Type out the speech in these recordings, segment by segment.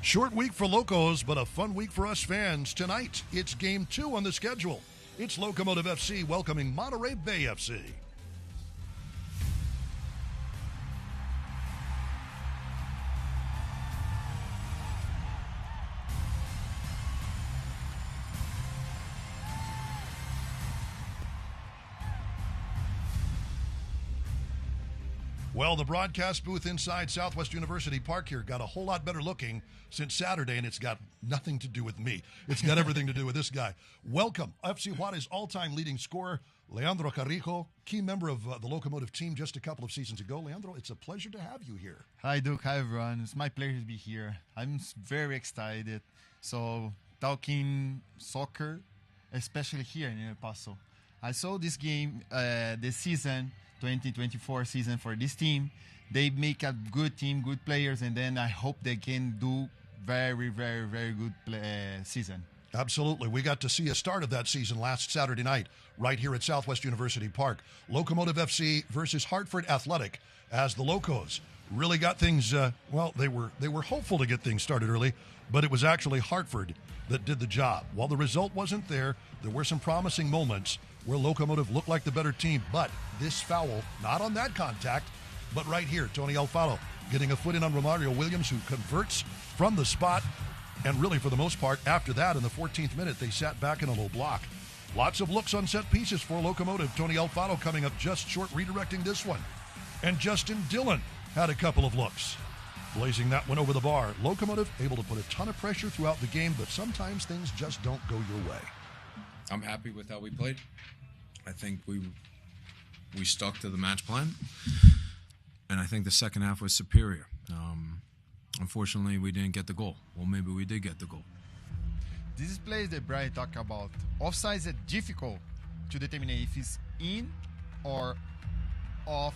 Short week for Locos, but a fun week for us fans. Tonight, it's Game 2 on the schedule. It's Locomotive FC welcoming Monterey Bay FC. Well, the broadcast booth inside Southwest University Park here got a whole lot better looking since Saturday, and it's got nothing to do with me. It's got everything to do with this guy. Welcome, FC Juarez all-time leading scorer, Leandro Carrijo, key member of the Locomotive team just a couple of seasons ago. Leandro, it's a pleasure to have you here. Hi, Duke. Hi, everyone. It's my pleasure to be here. I'm very excited. So, talking soccer, especially here in El Paso. I saw this game, this season, 2024 season for this team. They make a good team, good players, and then I hope they can do very, very, very good season. Absolutely. We got to see a start of that season last Saturday night right here at Southwest University Park. Locomotive FC versus Hartford Athletic, as the Locos really got things, they were hopeful to get things started early, but it was actually Hartford that did the job. While the result wasn't there were some promising moments where Locomotive looked like the better team, but this foul, not on that contact, but right here, Tony Alfaro getting a foot in on Romario Williams, who converts from the spot, and really for the most part, after that, in the 14th minute, they sat back in a low block. Lots of looks on set pieces for Locomotive. Tony Alfaro coming up just short, redirecting this one. And Justin Dillon had a couple of looks, blazing that one over the bar. Locomotive able to put a ton of pressure throughout the game, but sometimes things just don't go your way. I'm happy with how we played. I think we stuck to the match plan, and I think the second half was superior. Unfortunately, we didn't get the goal. Well, maybe we did get the goal. This is plays that Brian talked about. Offside is difficult to determine if it's in or off,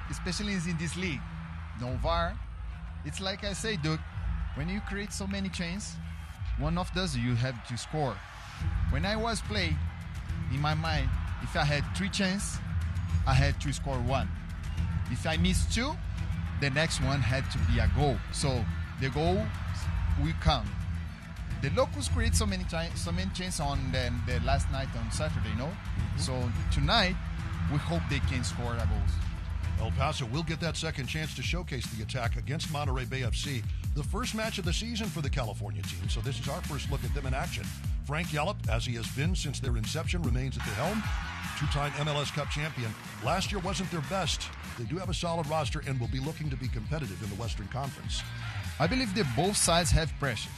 especially in this league. No VAR. It's like I say, Duke, when you create so many chances, one of those you have to score. When I was playing, in my mind, if I had 3 chances, I had to score 1. If I missed 2, the next one had to be a goal. So the goal will come. The Locos create so many chances on the last night on Saturday, So tonight, we hope they can score a goals. El Paso will get that second chance to showcase the attack against Monterey Bay FC. The first match of the season for the California team, so this is our first look at them in action. Frank Yallop, as he has been since their inception, remains at the helm. Two-time MLS Cup champion. Last year wasn't their best. They do have a solid roster and will be looking to be competitive in the Western Conference. I believe that both sides have pressures.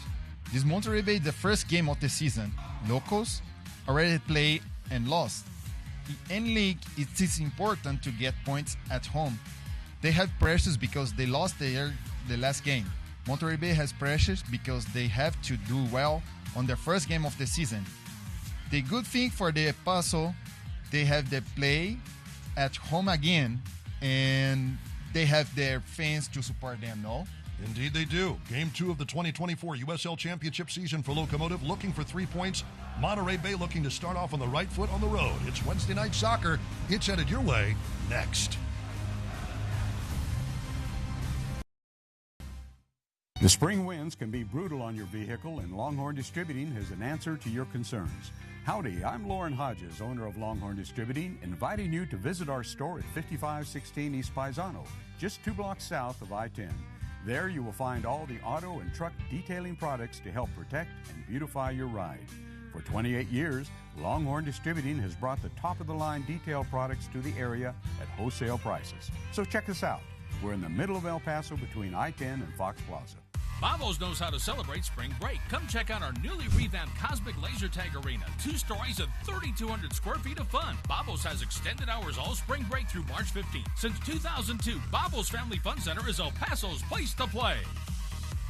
This Monterey Bay, the first game of the season. Locos already played and lost. In any league, it is important to get points at home. They have pressures because they lost the last game. Monterey Bay has pressures because they have to do well on their first game of the season. The good thing for the Paso, they have the play at home again, and they have their fans to support them, no? Indeed they do. Game 2 of the 2024 USL Championship season for Locomotive, looking for 3 points. Monterey Bay looking to start off on the right foot on the road. It's Wednesday Night Soccer. It's headed your way next. The spring winds can be brutal on your vehicle, and Longhorn Distributing has an answer to your concerns. Howdy, I'm Lauren Hodges, owner of Longhorn Distributing, inviting you to visit our store at 5516 East Paisano, just 2 blocks south of I-10. There you will find all the auto and truck detailing products to help protect and beautify your ride. For 28 years, Longhorn Distributing has brought the top-of-the-line detail products to the area at wholesale prices. So check us out. We're in the middle of El Paso between I-10 and Fox Plaza. Bobos knows how to celebrate spring break. Come check out our newly revamped Cosmic Laser Tag Arena. 2 stories of 3,200 square feet of fun. Bobos has extended hours all spring break through March 15th. Since 2002, Bobos Family Fun Center is El Paso's place to play.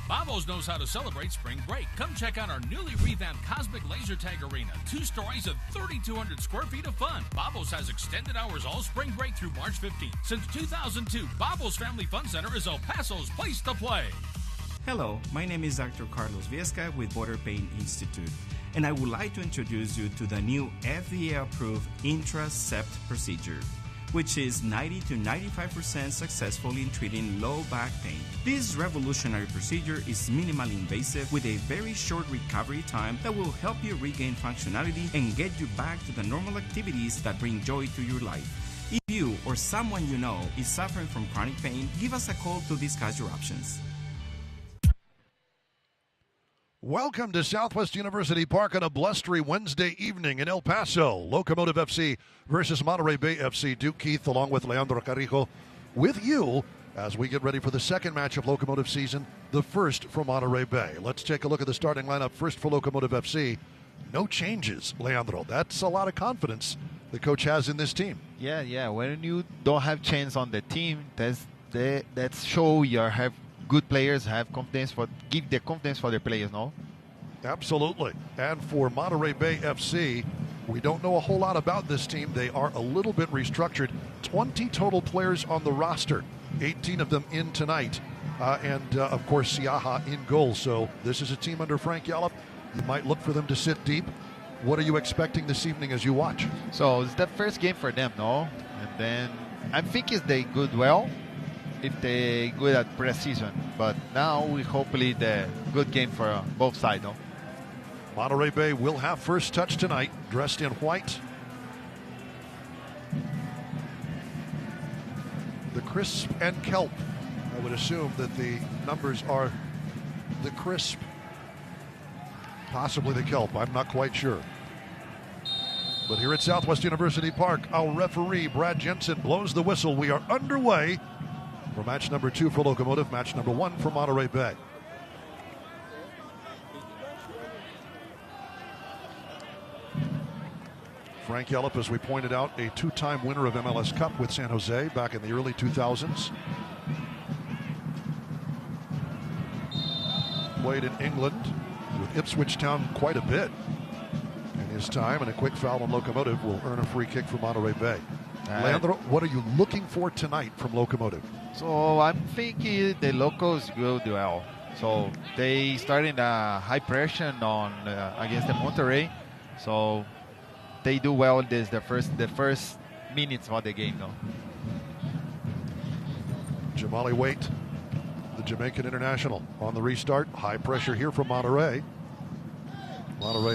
Bobos knows how to celebrate spring break. Come check out our newly revamped Cosmic Laser Tag Arena. 2 stories of 3,200 square feet of fun. Bobos has extended hours all spring break through March 15th. Since 2002, Bobos Family Fun Center is El Paso's place to play. Hello, my name is Dr. Carlos Viesca with Border Pain Institute, and I would like to introduce you to the new FDA-approved Intracept procedure. which is 90 to 95% successful in treating low back pain. This revolutionary procedure is minimally invasive with a very short recovery time that will help you regain functionality and get you back to the normal activities that bring joy to your life. If you or someone you know is suffering from chronic pain, give us a call to discuss your options. Welcome to Southwest University Park on a blustery Wednesday evening in El Paso. Locomotive FC versus Monterey Bay FC. Duke Keith along with Leandro Carrijo with you as we get ready for the second match of Locomotive season, the first for Monterey Bay. Let's take a look at the starting lineup first for Locomotive FC. No changes, Leandro. That's a lot of confidence the coach has in this team. Yeah. When you don't have change on the team, that show you have good players, have confidence, give the confidence for the players, no? Absolutely. And for Monterey Bay FC, we don't know a whole lot about this team. They are a little bit restructured. 20 total players on the roster, 18 of them in tonight. And of course, Siaha in goal. So this is a team under Frank Yallop. You might look for them to sit deep. What are you expecting this evening as you watch? So it's the first game for them, no? And then I think if they good well, if they good at pre-season. But now we hopefully the good game for both sides, no? Monterey Bay will have first touch tonight, dressed in white. The crisp and kelp. I would assume that the numbers are the crisp, possibly the kelp. I'm not quite sure. But here at Southwest University Park, our referee, Brad Jensen, blows the whistle. We are underway for match number 2 for Locomotive, match number 1 for Monterey Bay. Frank Yallop, as we pointed out, a 2-time winner of MLS Cup with San Jose back in the early 2000s. Played in England with Ipswich Town quite a bit in his time, and a quick foul on Locomotive will earn a free kick for Monterey Bay. Leandro, what are you looking for tonight from Locomotive? So I'm thinking the Locos will do well. So they started a high pressure on against the Monterey. So they do well this the first minutes of the game, though. Jamali Waite, the Jamaican international, on the restart. High pressure here from Monterey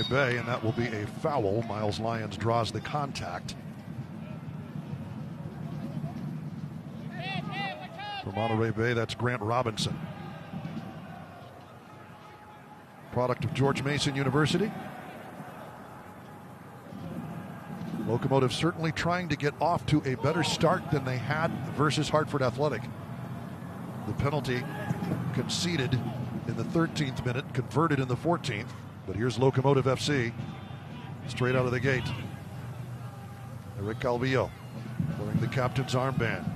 Bay, and that will be a foul. Miles Lyons draws the contact. For Monterey Bay, that's Grant Robinson. Product of George Mason University. Locomotive certainly trying to get off to a better start than they had versus Hartford Athletic. The penalty conceded in the 13th minute, converted in the 14th. But here's Locomotive FC, straight out of the gate. Eric Calvillo wearing the captain's armband.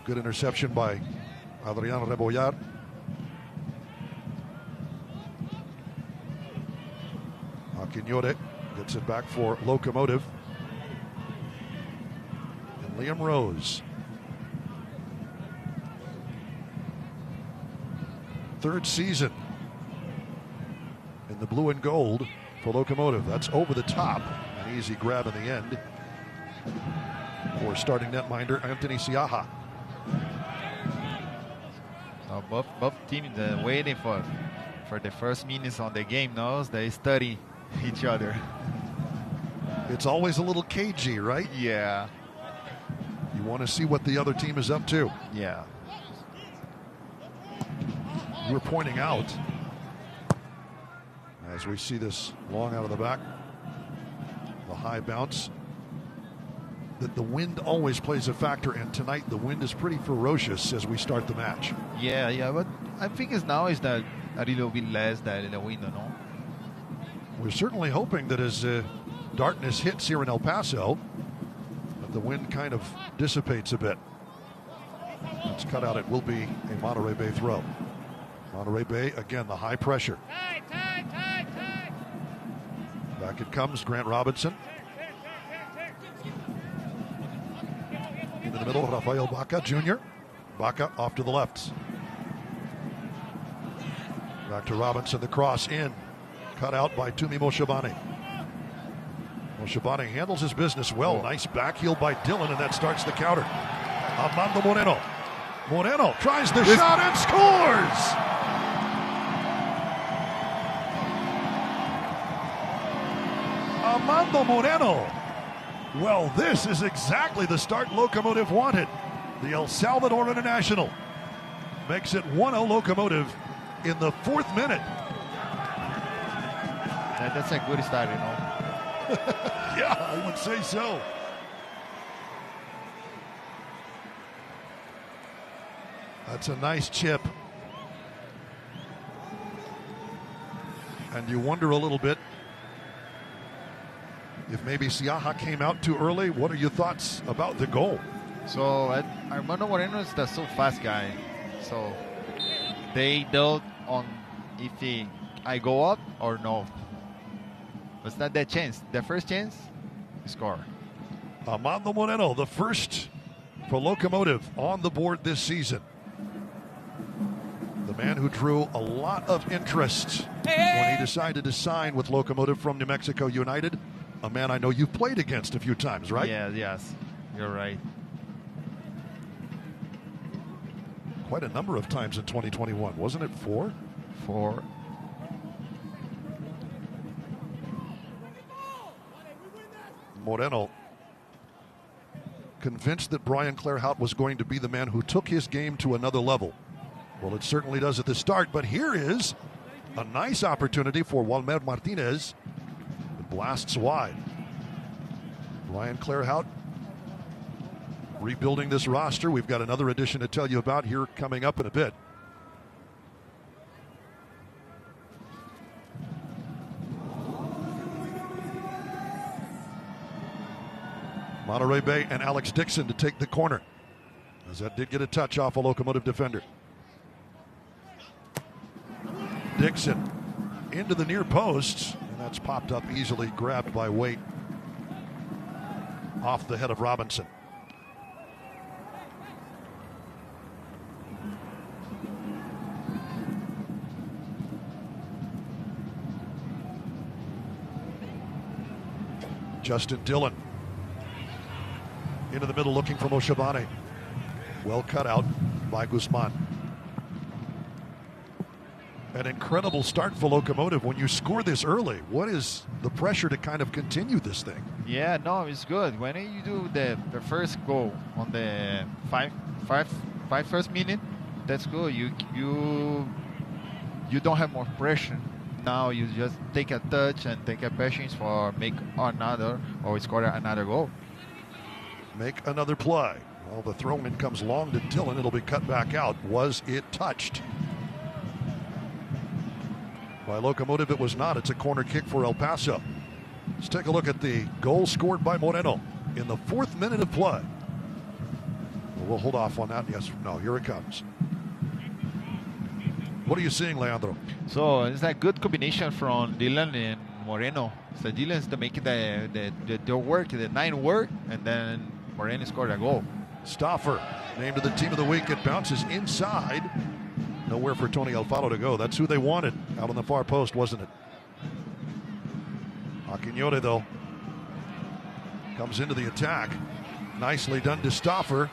Good interception by Adriano Rebollar. Aquinore gets it back for Locomotive. And Liam Rose. Third season in the blue and gold for Locomotive. That's over the top. An easy grab in the end for starting netminder Anthony Siaha. So both teams are waiting for the first minutes on the game. Knows they study each other. It's always a little cagey, right? Yeah. You want to see what the other team is up to. Yeah. You were pointing out, as we see this long out of the back, the high bounce, that the wind always plays a factor, and tonight the wind is pretty ferocious as we start the match. Yeah, but I think now is that a little bit less than the wind, no? We're certainly hoping that as darkness hits here in El Paso, that the wind kind of dissipates a bit. It's cut out. It will be a Monterey Bay throw. Monterey Bay, again, the high pressure. Back it comes, Grant Robinson. Into the middle, Rafael Baca Jr. Baca off to the left. Back to Robinson, the cross in. Cut out by Tumi Moshabani. Shabani handles his business well. Nice back heel by Dylan, and that starts the counter. Armando Moreno. Moreno tries the shot and scores! Armando Moreno. Well, this is exactly the start Locomotive wanted. The El Salvador International makes it 1-0 Locomotive in the 4th minute. That's a good start, you know. Yeah, I would say so. That's a nice chip. And you wonder a little bit if maybe Siaha came out too early. What are your thoughts about the goal? So Armando Moreno is the so fast guy. So they doubt on if I go up or no. It's not that chance. The first chance, score. Armando Moreno, the first for Locomotive on the board this season. The man who drew a lot of interest when he decided to sign with Locomotive from New Mexico United. A man I know you've played against a few times, right? Yeah, yes, you're right. Quite a number of times in 2021. Wasn't it 4? 4. Moreno convinced that Brian Claerhout was going to be the man who took his game to another level. Well, it certainly does at the start, but here is a nice opportunity for Walmer Martinez. It blasts wide. Brian Claerhout rebuilding this roster. We've got another addition to tell you about here coming up in a bit. Monterey Bay and Alex Dixon to take the corner, as that did get a touch off a Locomotive defender. Dixon into the near post, and that's popped up easily, grabbed by Waite off the head of Robinson. Justin Dillon into the middle looking for Moshabane. Well cut out by Guzman. An incredible start for Locomotive. When you score this early, what is the pressure to kind of continue this thing? Yeah, no, it's good. When you do the first goal on the first minute, that's good. You don't have more pressure. Now you just take a touch and take a patience for make another or score another goal. Make another play. Well, the throw in comes long to Dillon. It'll be cut back out. Was it touched? By Locomotive, it was not. It's a corner kick for El Paso. Let's take a look at the goal scored by Moreno in the 4th minute of play. We'll hold off on that. Yes, no, here it comes. What are you seeing, Leandro? So it's a good combination from Dylan and Moreno. So Dylan's to make the work, the 9 work, and then Moreno scored a goal. Stauffer named to the team of the week. It bounces inside. Nowhere for Tony Alfaro to go. That's who they wanted out on the far post, wasn't it? Aquinote, though, comes into the attack. Nicely done to Stauffer.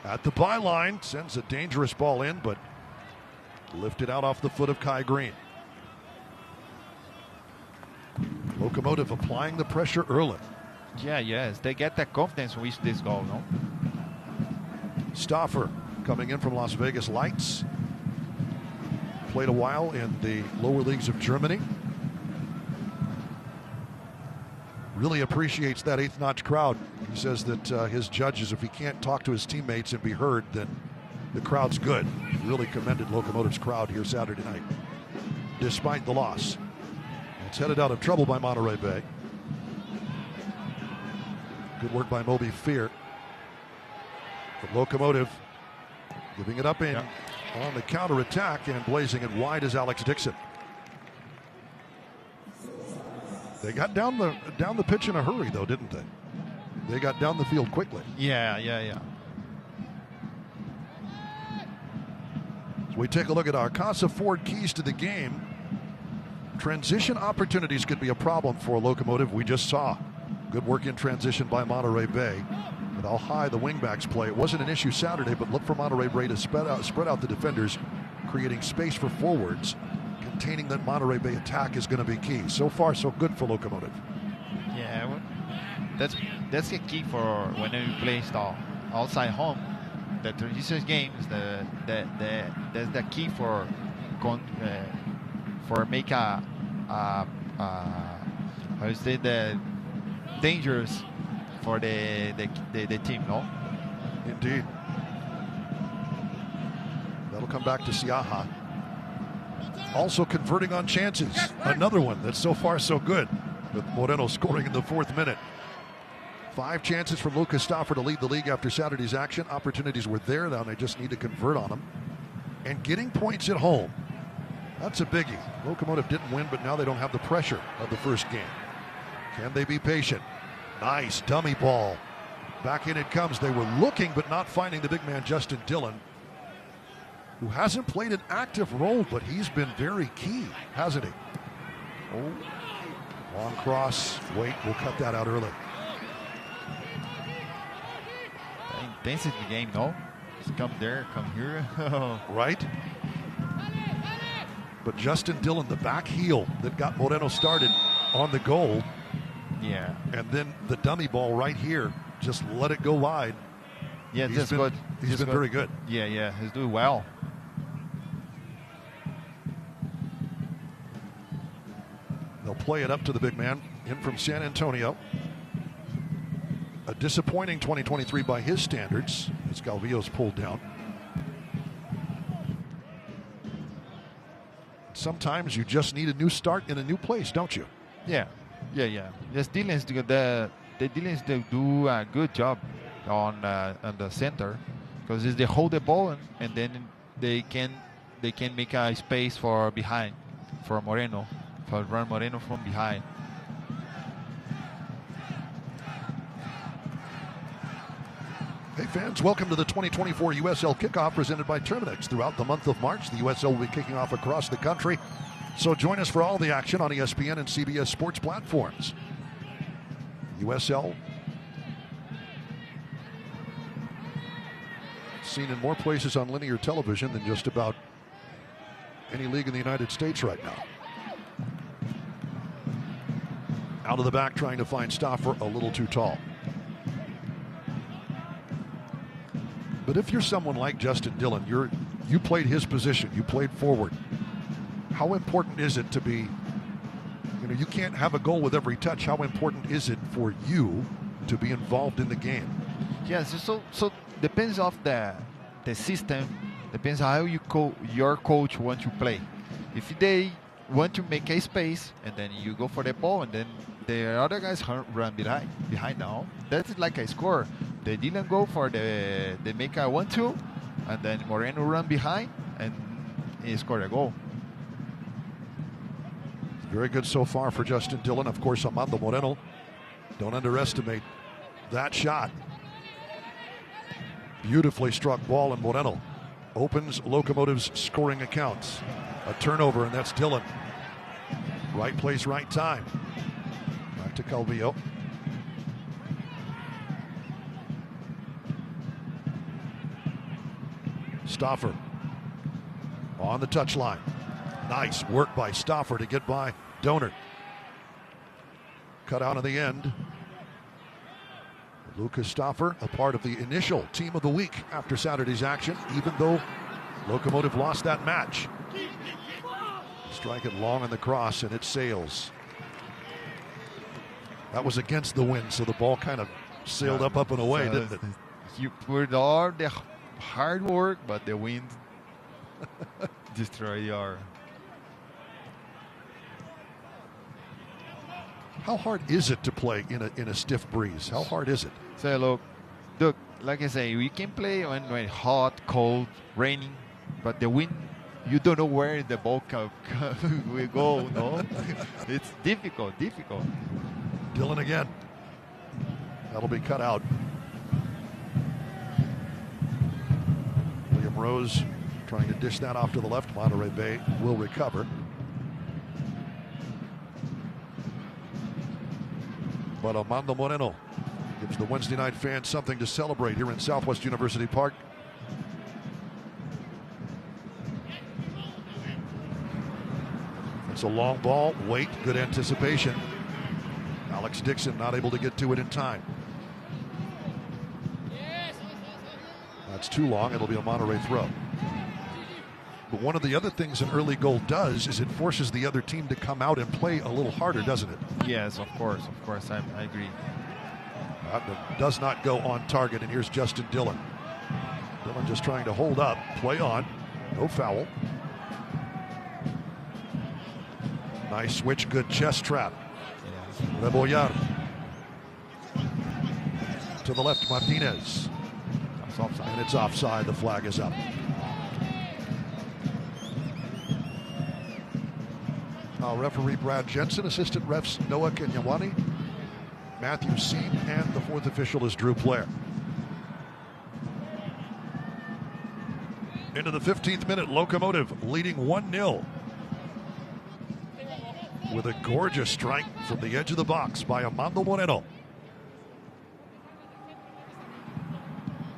At the byline, sends a dangerous ball in, but lifted out off the foot of Kai Green. Locomotive applying the pressure early. Yeah, yes. They get that confidence with this goal, no? Stauffer coming in from Las Vegas Lights. Played a while in the lower leagues of Germany. Really appreciates that 8th notch crowd. He says that his judges, if he can't talk to his teammates and be heard, then the crowd's good. Really commended Locomotive's crowd here Saturday night, despite the loss. It's headed out of trouble by Monterey Bay. Good work by Moby Fear. But Locomotive giving it up in on the counter attack, and blazing it wide is Alex Dixon. They got down the pitch in a hurry, though, didn't they? They got down the field quickly. Yeah. So we take a look at our Casa Ford keys to the game. Transition opportunities could be a problem for Locomotive. We just saw Good work in transition by Monterey Bay. But how high the wingbacks play. It wasn't an issue Saturday, but look for Monterey Bay to spread out the defenders, creating space for forwards. Containing that Monterey Bay attack is going to be key. So far, so good for Locomotive. Yeah, well, that's the key for when you play outside home. The transition games, that's the key for make how you say the dangerous for the team, no? Indeed. That'll come back to Siaha. Also converting on chances. Another one that's so far so good, with Moreno scoring in the 4th minute. 5 chances from Lucas Stauffer to lead the league after Saturday's action. Opportunities were there, now they just need to convert on them. And getting points at home, that's a biggie. Locomotive didn't win, but now they don't have the pressure of the first game. Can they be patient? Nice dummy ball. Back in it comes. They were looking but not finding the big man Justin Dillon, who hasn't played an active role, but he's been very key, hasn't he? Oh, long cross. Wait, we'll cut that out early. The intensity game, no? Just come there, come here. Right? But Justin Dillon, the back heel that got Moreno started on the goal. Yeah. And then the dummy ball right here, just let it go wide. Yeah, that's good. He's been very good. Yeah, he's doing well. They'll play it up to the big man in from San Antonio. A disappointing 2023 by his standards, as Calvillo's pulled down. Sometimes you just need a new start in a new place, don't you? Yeah. Yes, Dillon's the Dillon's do a good job on the center, because they hold the ball and then they can make a space for behind for Moreno, for run Moreno from behind. Hey fans, welcome to the 2024 USL Kickoff presented by Terminix. Throughout the month of March, the USL will be kicking off across the country. So join us for all the action on ESPN and CBS sports platforms. USL seen in more places on linear television than just about any league in the United States right now. Out of the back trying to find Stauffer, a little too tall. But if you're someone like Justin Dillon, you played his position, you played forward. How important is it to be, you can't have a goal with every touch. How important is it for you to be involved in the game? Yes, so depends of the system, depends how your coach wants to play. If they want to make a space and then you go for the ball and then the other guys run behind now, that's like a score. They didn't go for they make a 1-2 and then Moreno run behind and he scored a goal. Very good so far for Justin Dillon. Of course, Armando Moreno. Don't underestimate that shot. Beautifully struck ball, and Moreno opens Locomotive's scoring accounts. A turnover, and that's Dillon. Right place, right time. Back to Calvillo. Stauffer on the touchline. Nice work by Stauffer to get by Donor. Cut out of the end. Lucas Stauffer, a part of the initial team of the week after Saturday's action, even though Locomotive lost that match. Strike it long on the cross, and it sails. That was against the wind, so the ball kind of sailed up and away, didn't it? You put all the hard work, but the wind destroyed your... How hard is it to play in a stiff breeze? How hard is it? So look, like I say, we can play when hot, cold, raining, but the wind, you don't know where the ball will go. No, it's difficult. Dillon again. That'll be cut out. William Rose trying to dish that off to the left. Monterey Bay will recover. But Armando Moreno gives the Wednesday night fans something to celebrate here in Southwest University Park. It's a long ball. Wait, good anticipation. Alex Dixon not able to get to it in time. That's too long. It'll be a Monterey throw. But one of the other things an early goal does is it forces the other team to come out and play a little harder, doesn't it? Yes, of course, I agree. That does not go on target, and here's Justin Dillon. Dillon just trying to hold up, play on, no foul. Nice switch, good chest trap. Yes. Rebollar. To the left, Martinez. That's offside. And it's offside, the flag is up. Referee Brad Jensen, assistant refs Noah Kenyawani, Matthew Seam, and the fourth official is Drew Blair. Into the 15th minute, Locomotive leading 1-0 with a gorgeous strike from the edge of the box by Armando Moreno.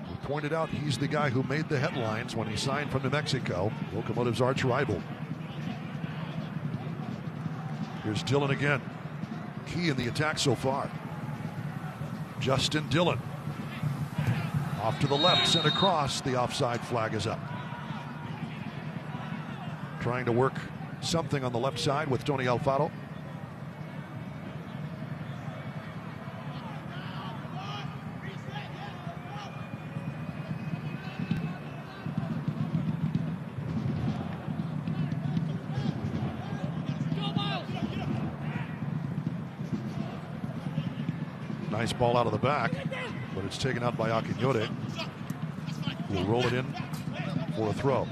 We pointed out he's the guy who made the headlines when he signed from New Mexico, Locomotive's arch rival. Here's Dillon again. Key in the attack so far. Justin Dillon. Off to the left, sent across. The offside flag is up. Trying to work something on the left side with Tony Alfaro. Nice ball out of the back, but it's taken out by Aquinore. We'll roll it in for a throw.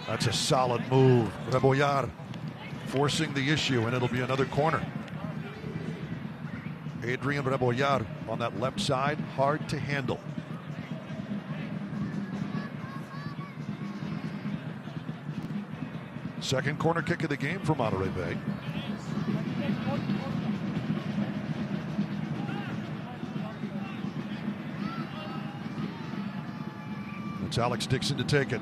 That's a solid move. Rebollar forcing the issue, and it'll be another corner. Adrian Rebollar on that left side, hard to handle. Second corner kick of the game for Monterey Bay. It's Alex Dixon to take it.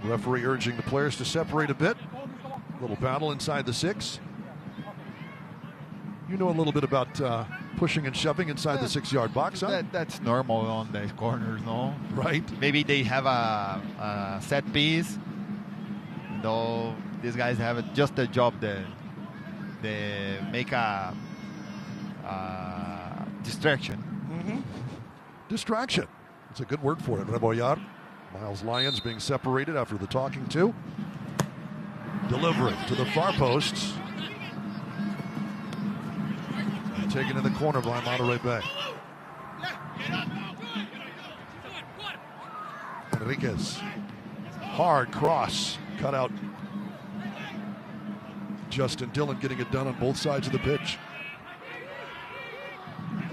Referee urging the players to separate a bit. Little battle inside the 6. You know a little bit about pushing and shoving inside the 6-yard box, huh? That's normal on the corners, no? Right. Maybe they have a set piece, though these guys have just a job to make a distraction. Mm-hmm. Distraction. It's a good word for it. Rebollar. Miles Lyons being separated after the talking to. Delivery to the far posts. Taken in the corner by Monterey Bay. Enriquez. Hard cross. Cut out. Justin Dillon getting it done on both sides of the pitch.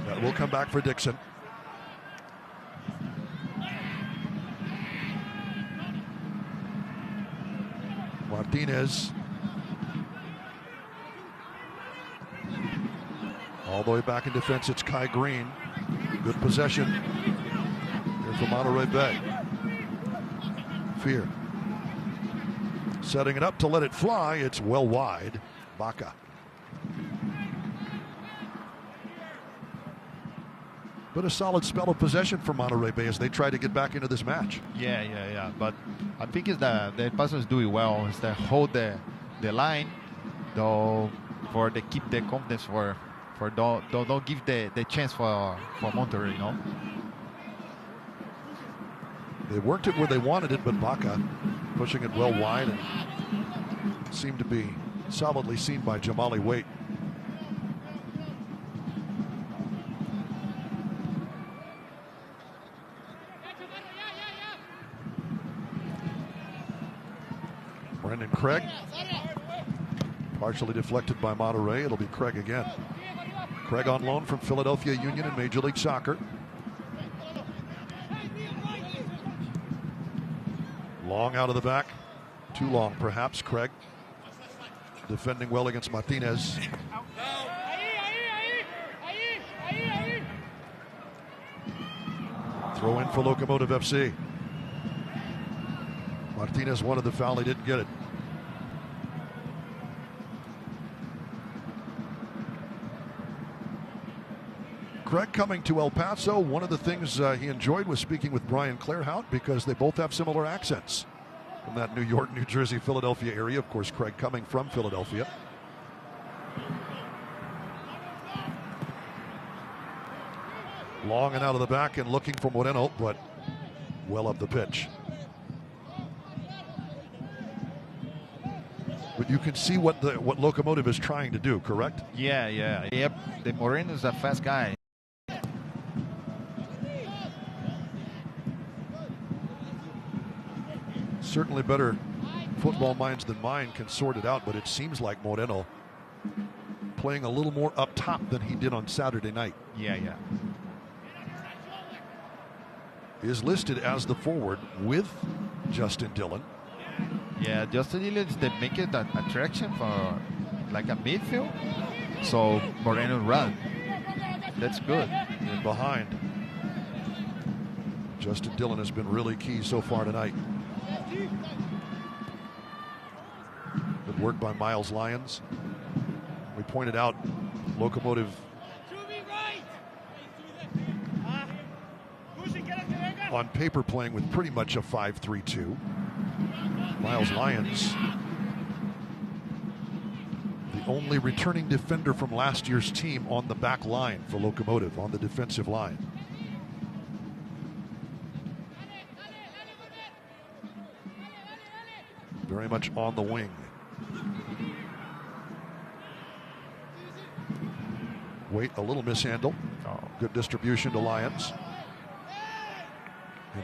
That will come back for Dixon. Martinez. All the way back in defense, it's Kai Green. Good possession here for Monterey Bay. Fear. Setting it up to let it fly. It's well wide. Baca. But a solid spell of possession for Monterey Bay as they try to get back into this match. Yeah. But I think it's the Paso is doing well. Is to hold the line, though, for the keep the confidence for don't give the chance for Monterey, you know. They worked it where they wanted it, but Baca pushing it well wide and seemed to be solidly seen by Jamali Waite. Brendan Craig. Partially deflected by Monterey. It'll be Craig again. Craig on loan from Philadelphia Union in Major League Soccer. Long out of the back. Too long, perhaps. Craig defending well against Martinez. Throw in for Locomotive FC. Martinez wanted the foul. He didn't get it. Craig coming to El Paso. One of the things he enjoyed was speaking with Brian Clairhout because they both have similar accents from that New York, New Jersey, Philadelphia area. Of course, Craig coming from Philadelphia. Long and out of the back and looking for Moreno, but well up the pitch. But you can see what Locomotive is trying to do, correct? Yep. The Moreno is a fast guy. Certainly better football minds than mine can sort it out, but it seems like Moreno playing a little more up top than he did on Saturday night. Yeah. Is listed as the forward with Justin Dillon. Yeah, Justin Dillon is the make it an attraction for like a midfield. So Moreno run. That's good. And behind, Justin Dillon has been really key so far tonight. Good work by Miles Lyons. We pointed out Locomotive on paper playing with pretty much a 5-3-2. Miles Lyons, the only returning defender from last year's team on the back line for Locomotive, on the defensive line. Very much on the wing. Wait, a little mishandle. Good distribution to Lyons.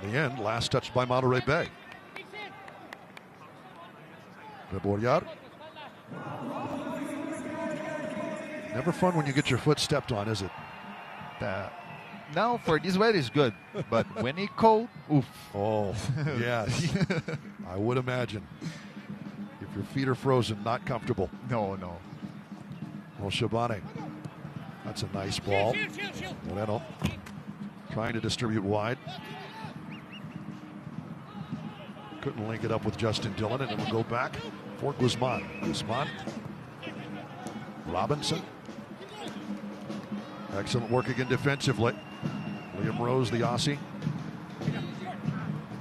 In the end, last touch by Monterey Bay. Rebollar. Never fun when you get your foot stepped on, is it? Now for this weather is good, but when it's cold, oof. Oh, yes. I would imagine. If your feet are frozen, not comfortable. No. Well, Shabane. That's a nice ball. Moreno trying to distribute wide. Couldn't link it up with Justin Dillon, and it will go back for Guzman. Guzman. Robinson. Excellent work again defensively. Liam Rose, the Aussie.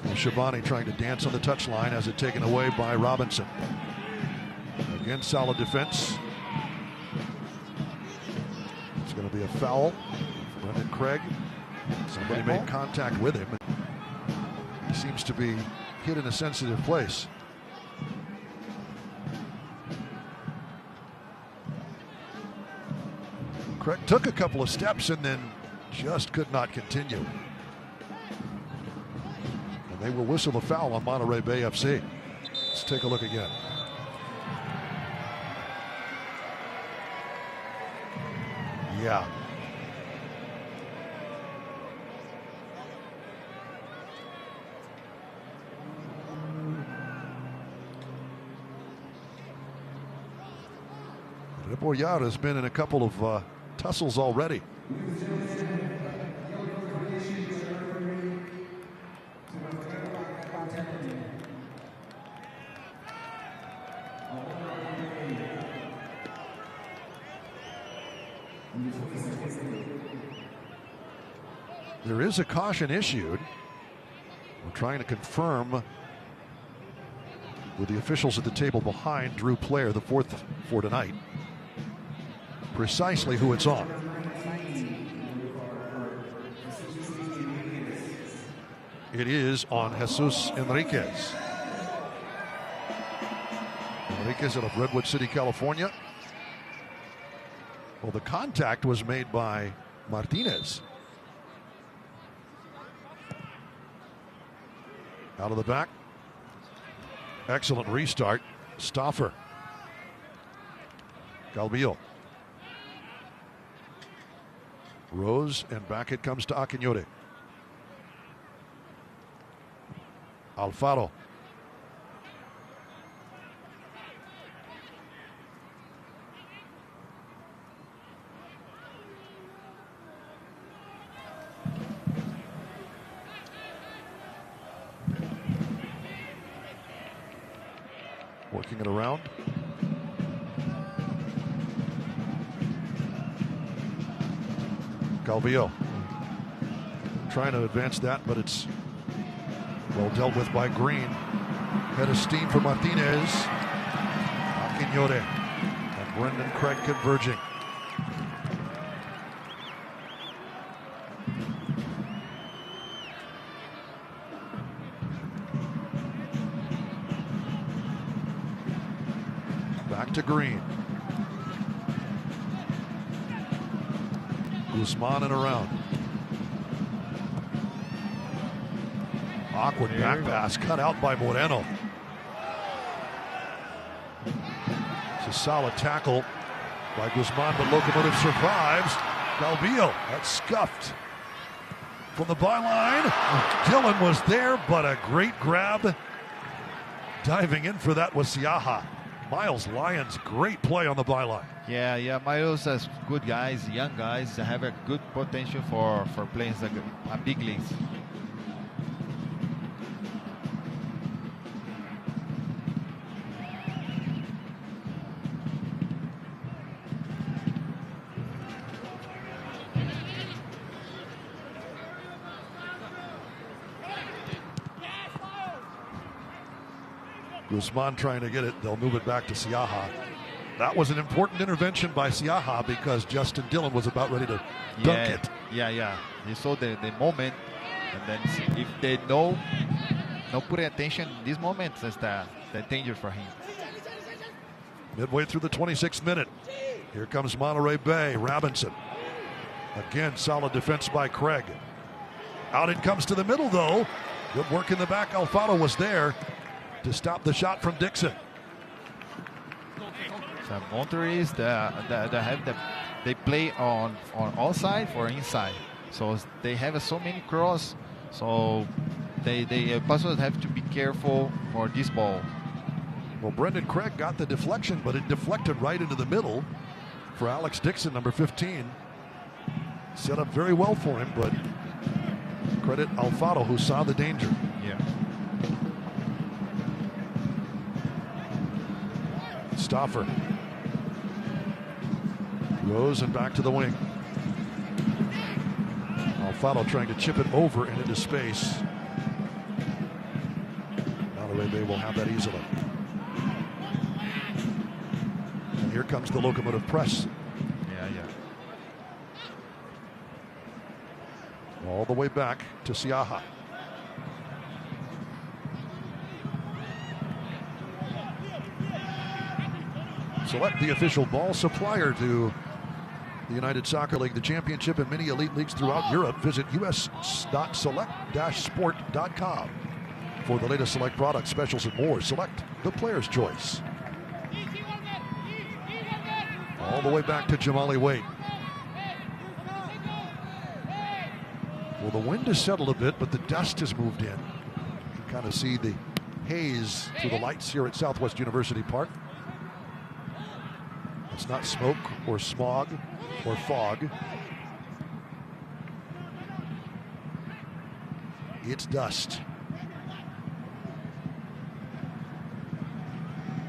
And Shabani trying to dance on the touchline as it taken away by Robinson. Again, solid defense. It's going to be a foul. Brendan Craig. Somebody made contact with him. He seems to be hit in a sensitive place. Craig took a couple of steps and then just could not continue. And they will whistle a foul on Monterey Bay FC. Let's take a look again. Yeah. Rebollar has been in a couple of tussles already. There is a caution issued. We're trying to confirm with the officials at the table behind Drew Player, the fourth for tonight, precisely who it's on. It is on Jesus Enriquez. Enriquez out of Redwood City, California. Well, the contact was made by Martinez. Out of the back. Excellent restart. Stauffer. Calvillo. Rose, and back it comes to Aquinore. Alfaro. Working it around. Calvillo trying to advance that, but it's well dealt with by Green. Head of steam for Martinez. Aquinore and Brendan Craig converging. Back to Green. Guzman and around. Awkward back pass cut out by Moreno. It's a solid tackle by Guzman, but Locomotive survives. Calvillo, that's scuffed from the byline. Dillon was there, but a great grab. Diving in for that was Siaha. Miles Lyons, great play on the byline. Yeah, Miles has good guys, young guys that have a good potential for playing a big leagues. Guzman trying to get it. They'll move it back to Siaha. That was an important intervention by Siaha because Justin Dillon was about ready to dunk it. Yeah. He saw the moment, and then if they not putting attention in this moment, that's the danger for him. Midway through the 26th minute. Here comes Monterey Bay. Robinson. Again, solid defense by Craig. Out it comes to the middle, though. Good work in the back. Alfaro was there to stop the shot from Dixon. So Monterey is they play on outside or inside, so they have so many cross. So they Paso have to be careful for this ball. Well, Brendan Craig got the deflection, but it deflected right into the middle for Alex Dixon, number 15. Set up very well for him, but credit Alfaro who saw the danger. Yeah. Stauffer. Rose and back to the wing. Alfaro trying to chip it over and into space. Monterey Bay will have that easily. And here comes the Locomotive press. Yeah. All the way back to Siaha. Select the official ball supplier to the United Soccer League, the championship, and many elite leagues throughout Europe. Visit us.select-sport.com for the latest Select products, specials, and more. Select, the player's choice. All the way back to Jamali Wade. Well, the wind has settled a bit, but the dust has moved in. You can kind of see the haze through the lights here at Southwest University Park. It's not smoke or smog or fog. It's dust.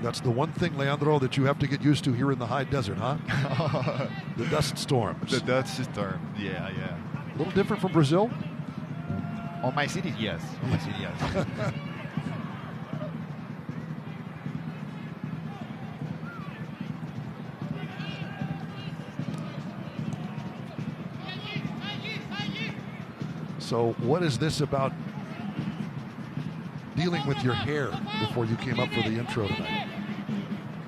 That's the one thing, Leandro, that you have to get used to here in the high desert, huh? The dust storms. The dust storm. Yeah. A little different from Brazil? On my city, yes. So what is this about dealing with your hair before you came up for the intro tonight?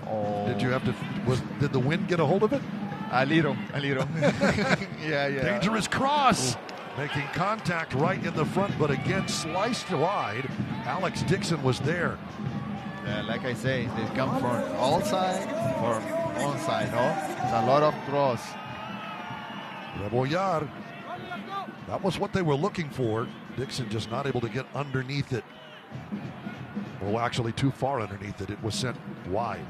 Oh. Did you have to, did the wind get a hold of it? A little. Yeah. Dangerous cross. Ooh. Making contact right in the front, but again sliced wide. Alex Dixon was there. Like I say, they come from all sides or on side, no? It's a lot of cross. Rebollar. That was what they were looking for. Dixon just not able to get underneath it. Well, actually too far underneath it. It was sent wide.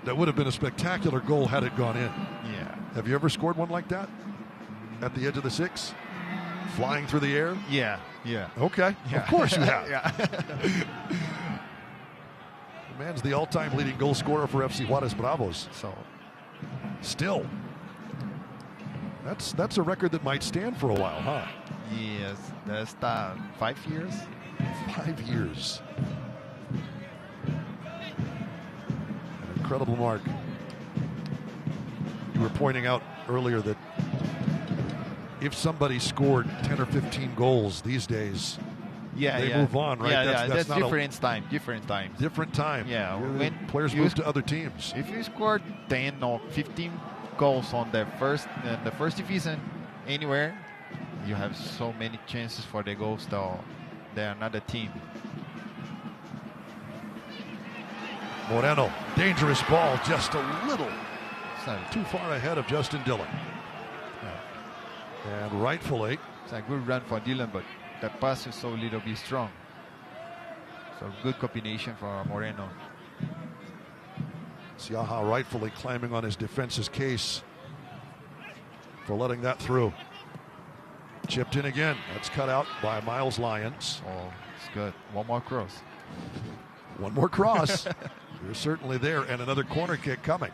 That would have been a spectacular goal had it gone in. Yeah. Have you ever scored one like that? At the edge of the 6? Flying through the air? Yeah. Okay. Yeah. Of course you have. Yeah. The man's the all-time leading goal scorer for FC Juarez Bravos. So, Still. That's a record that might stand for a while, huh? yes, that's 5 years. 5 years. An incredible mark. You were pointing out earlier that if somebody scored 10 or 15 goals these days, they move on, right? Yeah, that's not different time. Different time. Yeah, when players move to other teams. If you scored 10 or 15 goals on the first division anywhere, you have so many chances for the goals to another team. Moreno, dangerous ball, just a little too far ahead of Justin Dillon. And rightfully, it's a good run for Dillon, but the pass is so little bit strong. So good combination for Moreno. Siaha rightfully claiming on his defense's case for letting that through. Chipped in again. That's cut out by Miles Lyons. Oh, it's good. One more cross. One more cross. You're certainly there, and another corner kick coming.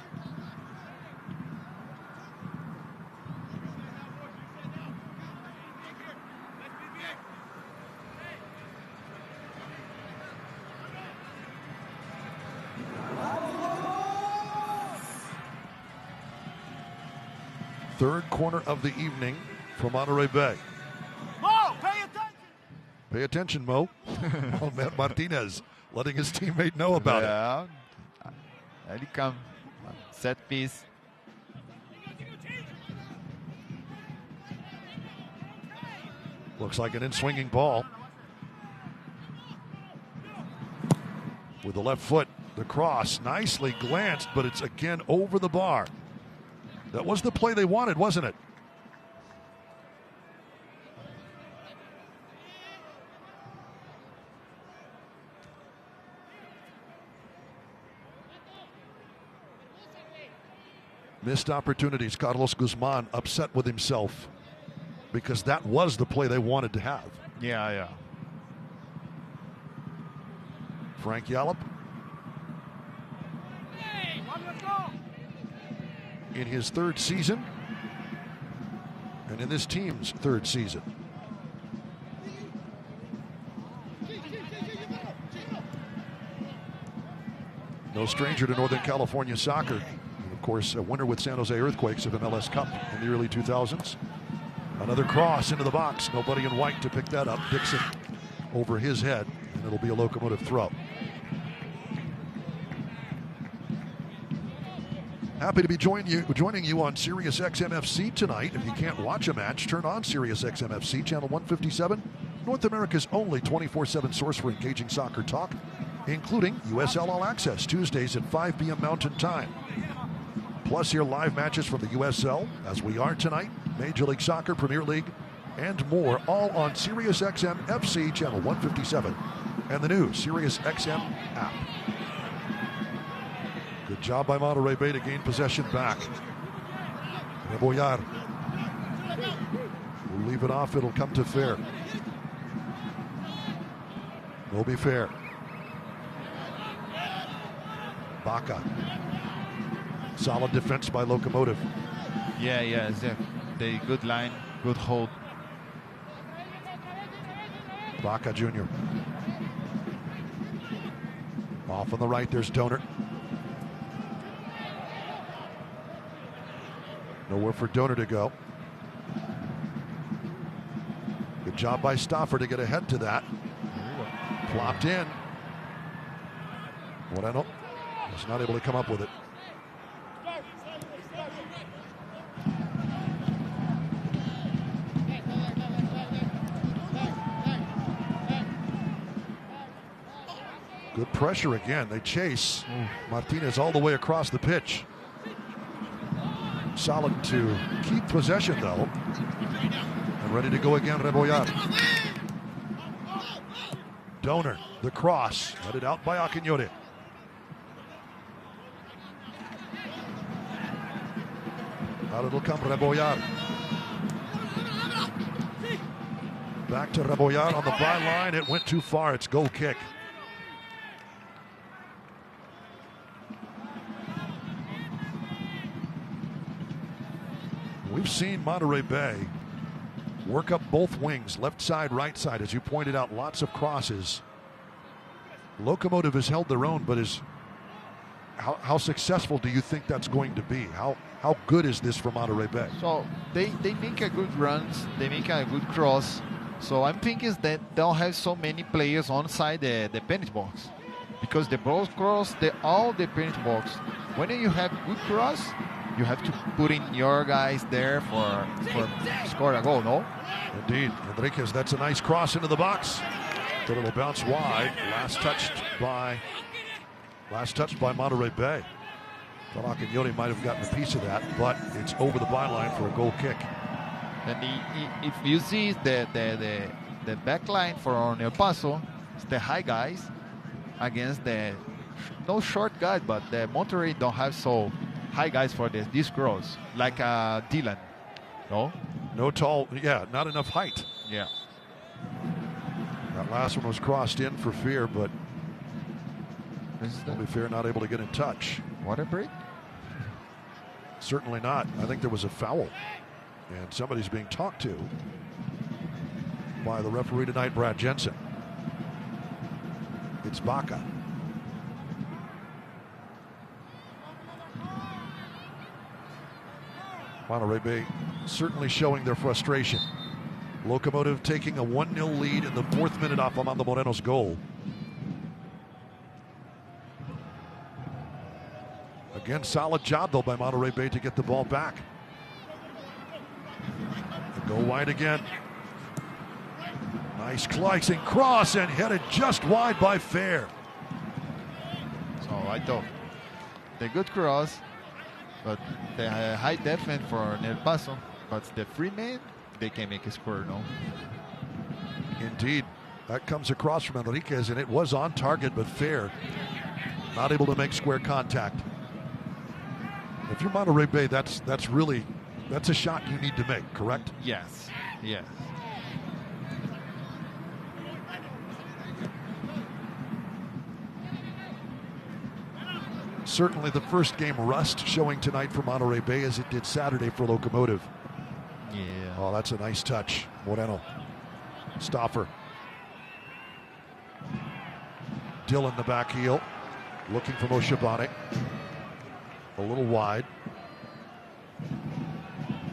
Third corner of the evening for Monterey Bay. Mo, pay attention! Pay attention, Mo. Matt Martinez letting his teammate know about it. There he come. Set piece. Looks like an in-swinging ball. With the left foot, the cross nicely glanced, but it's again over the bar. That was the play they wanted, wasn't it? Missed opportunities. Carlos Guzman upset with himself because that was the play they wanted to have. Yeah. Frank Yallop. In his third season, and in this team's third season. No stranger to Northern California soccer. And of course, a winner with San Jose Earthquakes of MLS Cup in the early 2000s. Another cross into the box. Nobody in white to pick that up. Dixon over his head, and it'll be a Locomotive throw. Happy to be joining you on Sirius XM FC tonight. If you can't watch a match, turn on Sirius XM FC, channel 157, North America's only 24/7 source for engaging soccer talk, including USL All Access, Tuesdays at 5 p.m. Mountain Time. Plus, hear live matches from the USL, as we are tonight, Major League Soccer, Premier League, and more, all on Sirius XM FC, channel 157, and the new Sirius XM app. Good job by Monterey Bay to gain possession back. Rebollar will leave it off. It'll come to fair. Will be fair. Baca. Solid defense by Locomotive. Yeah. They good line, good hold. Baca Jr. Off on the right, there's Donert. Nowhere for Donor to go. Good job by Stauffer to get ahead to that. Plopped in. Moreno was not able to come up with it. Good pressure again. They chase Martinez all the way across the pitch. Solid to keep possession, though. And ready to go again, Rebollar. Donor, the cross, headed out by Akinyote. Out it'll come Rebollar. Back to Rebollar on the byline. It went too far. It's goal kick. We've seen Monterey Bay work up both wings, left side, right side. As you pointed out, lots of crosses. Locomotive has held their own, but how successful do you think that's going to be? How good is this for Monterey Bay? So they make a good runs, they make a good cross. So I'm thinking that they don't have so many players on side the penalty box, because the ball cross all the penalty box. When you have good cross, you have to put in your guys there for score a goal, no? Indeed. Enriquez, that's a nice cross into the box. The little bounce wide. Last touched by Monterey Bay. Thought Akinyote might have gotten a piece of that, but it's over the byline for a goal kick. And if you see the back line for El Paso, it's the high guys against the no short guys, but the Monterey don't have so high guys for this cross, like Dylan. No tall, not enough height. Yeah. That last one was crossed in for Fear, but only Fear not able to get in touch. Water break? Certainly not. I think there was a foul. And somebody's being talked to by the referee tonight, Brad Jensen. It's Baca. Monterey Bay certainly showing their frustration. Locomotive taking a 1-0 lead in the 4th minute off Amando Moreno's goal. Again, solid job, though, by Monterey Bay to get the ball back. Go wide again. Nice slicing cross and headed just wide by Fair. So I thought the good cross, but the high defense for El Paso, but the free man, they can make a score, no? Indeed. That comes across from Enriquez, and it was on target, but Fair not able to make square contact. If you're Monterey Bay, that's a shot you need to make, correct? Yes. Certainly the first game rust showing tonight for Monterey Bay as it did Saturday for Locomotive. Yeah. Oh, that's a nice touch. Moreno. Stoffer. Dylan the back heel. Looking for Moshabane. A little wide.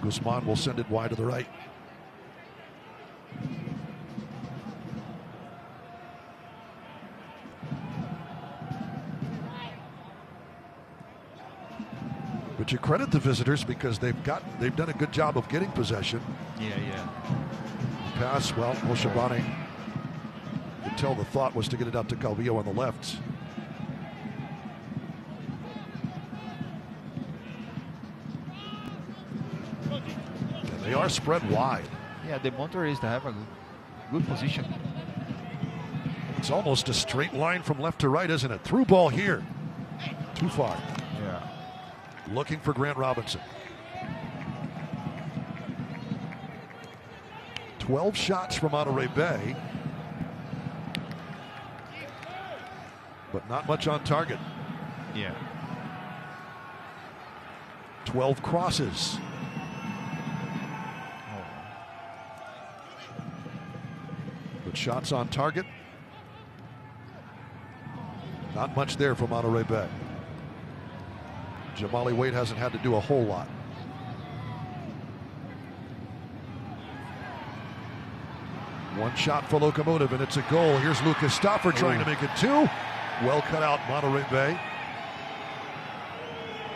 Guzman will send it wide to the right. But you credit the visitors because they've done a good job of getting possession. Yeah. Pass, well, Moshabane, you could tell the thought was to get it out to Calvillo on the left. And they are spread wide. Yeah, the Monterey have a good position. It's almost a straight line from left to right, isn't it? Through ball here. Too far. Yeah. Looking for Grant Robinson. 12 shots from Monterey Bay, but not much on target. Yeah. 12 crosses. But shots on target, not much there for Monterey Bay. Jamali Wade hasn't had to do a whole lot. One shot for Locomotive, and it's a goal. Here's Lucas Stoffer trying to make it two. Well cut out, Monterey Bay.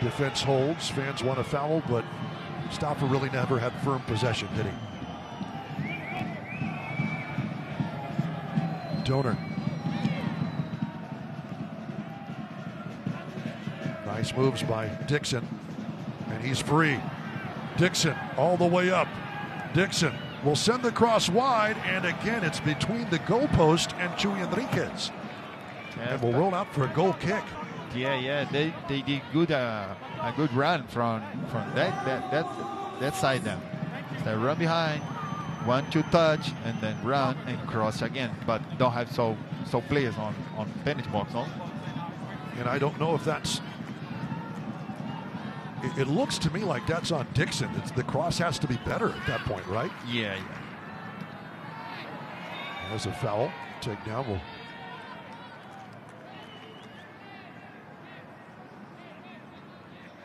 Defense holds. Fans want a foul, but Stoffer really never had firm possession, did he? Donor. Nice moves by Dixon, and he's free. Dixon all the way up. Dixon will send the cross wide, and again it's between the goalpost and Chuy Enriquez. And will roll out for a goal kick. Yeah, they did good a good run from that side down. They run behind, 1-2 touch, and then run and cross again. But don't have so players on penalty box, no? And I don't know if that's. It looks to me like that's on Dixon. The cross has to be better at that point, right? Yeah. There's a foul. Takedown will.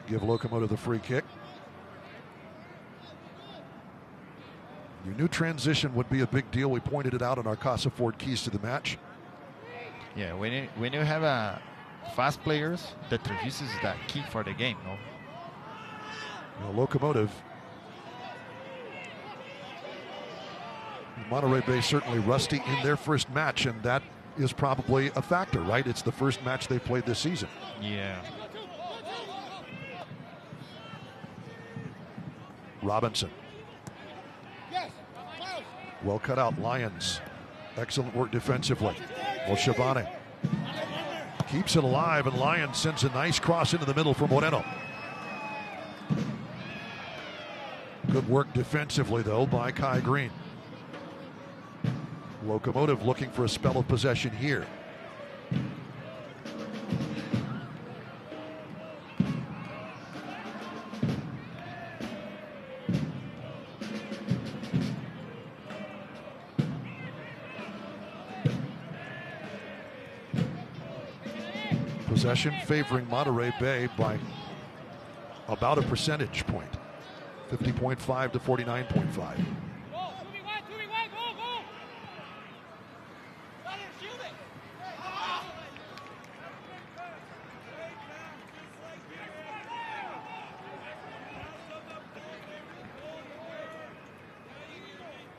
Give Locomotive the free kick. You knew transition would be a big deal. We pointed it out in our Casa Ford keys to the match. Yeah, when you have fast players, the transition is the key for the game, no? Locomotive. Monterey Bay certainly rusty in their first match, and that is probably a factor, right? It's the first match they played this season. Yeah. Robinson. Well cut out, Lions. Excellent work defensively. Well, Shabane keeps it alive, and Lions sends a nice cross into the middle for Moreno. Good work defensively, though, by Kai Green. Locomotive looking for a spell of possession here. Possession favoring Monterey Bay by about a percentage point. 50.5 to 49.5.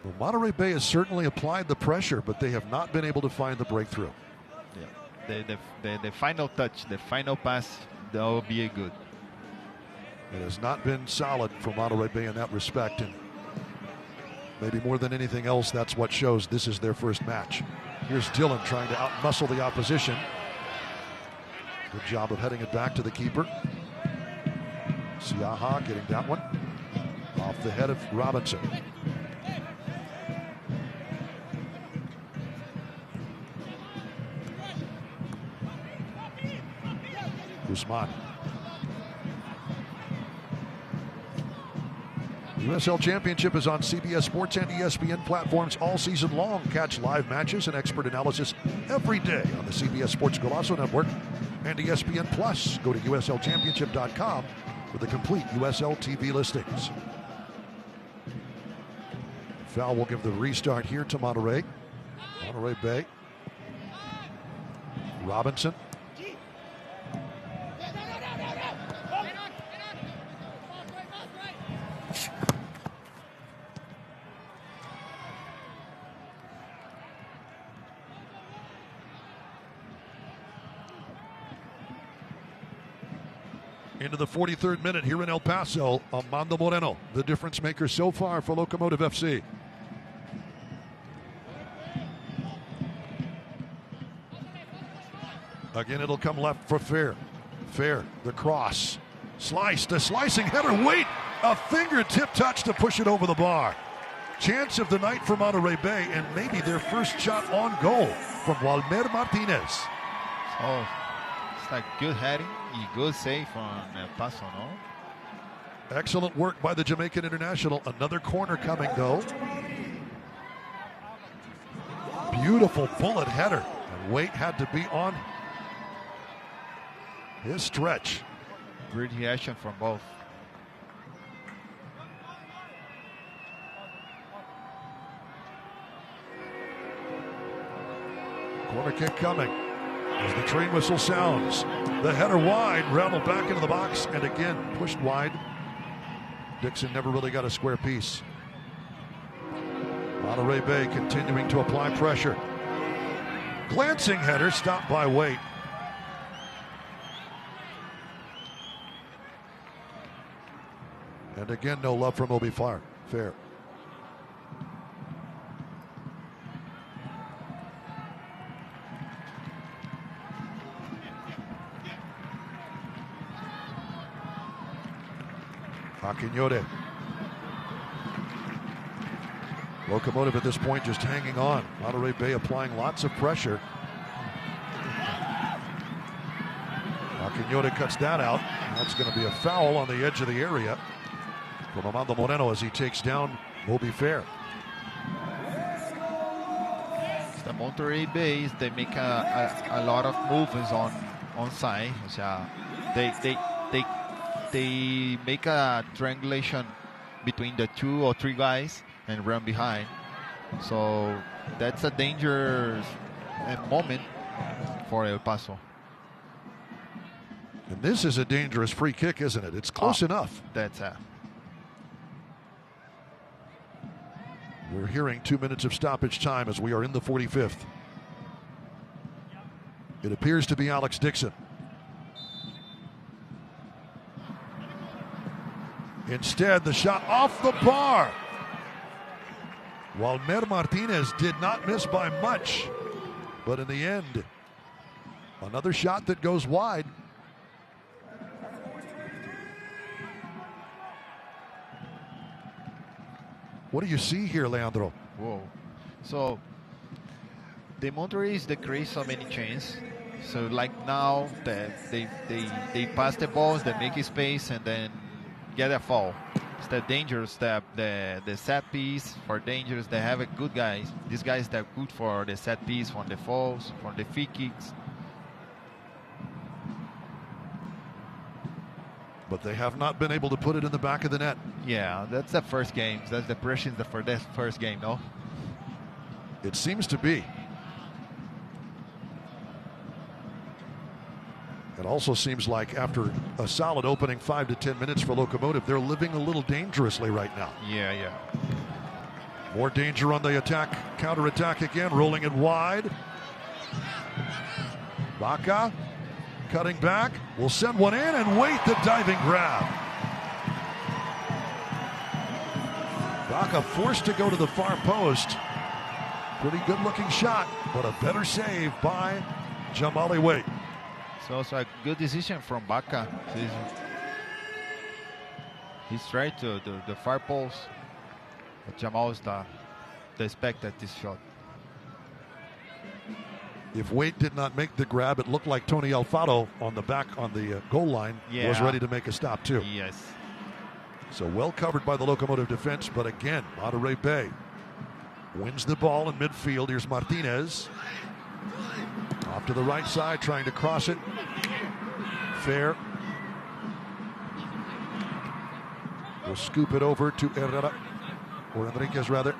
Well, Monterey Bay has certainly applied the pressure, but they have not been able to find the breakthrough. Yeah, the final touch, the final pass, that will be a good. It has not been solid for Monterey Bay in that respect, and maybe more than anything else, that's what shows this is their first match. Here's Dillon trying to outmuscle the opposition. Good job of heading it back to the keeper. Siaha getting that one off the head of Robinson. Guzman. USL Championship is on CBS Sports and ESPN platforms all season long. Catch live matches and expert analysis every day on the CBS Sports Golazo Network and ESPN Plus. Go to USLChampionship.com for the complete USL TV listings. Foul will give the restart here to Monterey. Monterey Bay. Robinson. Into the 43rd minute here in El Paso, Armando Moreno, the difference maker so far for Locomotive FC. Again, it'll come left for Fair. Fair, the cross. Sliced, a slicing header. Wait, a fingertip touch to push it over the bar. Chance of the night for Monterey Bay, and maybe their first shot on goal from Walmer Martinez. Oh, it's like good heading. Good save on Paso, no? Excellent work by the Jamaican international. Another corner coming, though. Beautiful bullet header. And weight had to be on his stretch. Great reaction from both. Corner kick coming. As the train whistle sounds, the header wide, rattled back into the box, and again pushed wide. Dixon never really got a square piece. Monterey Bay continuing to apply pressure. Glancing header stopped by Waite. And again, no love from Obi Fair. Aquinhote. Locomotive at this point just hanging on. Monterey Bay applying lots of pressure. Aquinhote cuts that out. That's going to be a foul on the edge of the area from Armando Moreno as he takes down Obi Fair. The Monterey Bay, they make a lot of moves on side. O sea, they make a triangulation between the 2 or 3 guys and run behind. So that's a dangerous moment for El Paso. And this is a dangerous free kick, isn't it? It's close enough. That's it. We're hearing 2 minutes of stoppage time as we are in the 45th. It appears to be Alex Dixon. Instead, the shot off the bar. Walmer Martinez did not miss by much. But in the end, another shot that goes wide. What do you see here, Leandro? Whoa. So, the Monterey, they create so many chances. So, like now, they pass the balls, they make space, and then get a foul. It's the dangerous step, the set piece for dangerous. They have a good guys. These guys, they're good for the set piece, from the fouls, from the free kicks. But they have not been able to put it in the back of the net. Yeah, that's the first game. That's the pressure for that first game, no? It seems to be. It also seems like after a solid opening 5 to 10 minutes for Locomotive, they're living a little dangerously right now. Yeah. More danger on the attack, counter-attack again, rolling it wide. Baca cutting back, will send one in and wait the diving grab. Baca forced to go to the far post. Pretty good looking shot, but a better save by Jamali Wait. It's also a good decision from Baca. He's right to the far post, but Jamal's the expected this shot. If Wait did not make the grab, it looked like Tony Alfaro on the back on the goal line was ready to make a stop too. Yes. So well covered by the Locomotive defense, but again, Monterey Bay wins the ball in midfield. Here's Martinez. Off to the right side, trying to cross it. Fair. Will scoop it over to Herrera, or Enriquez rather.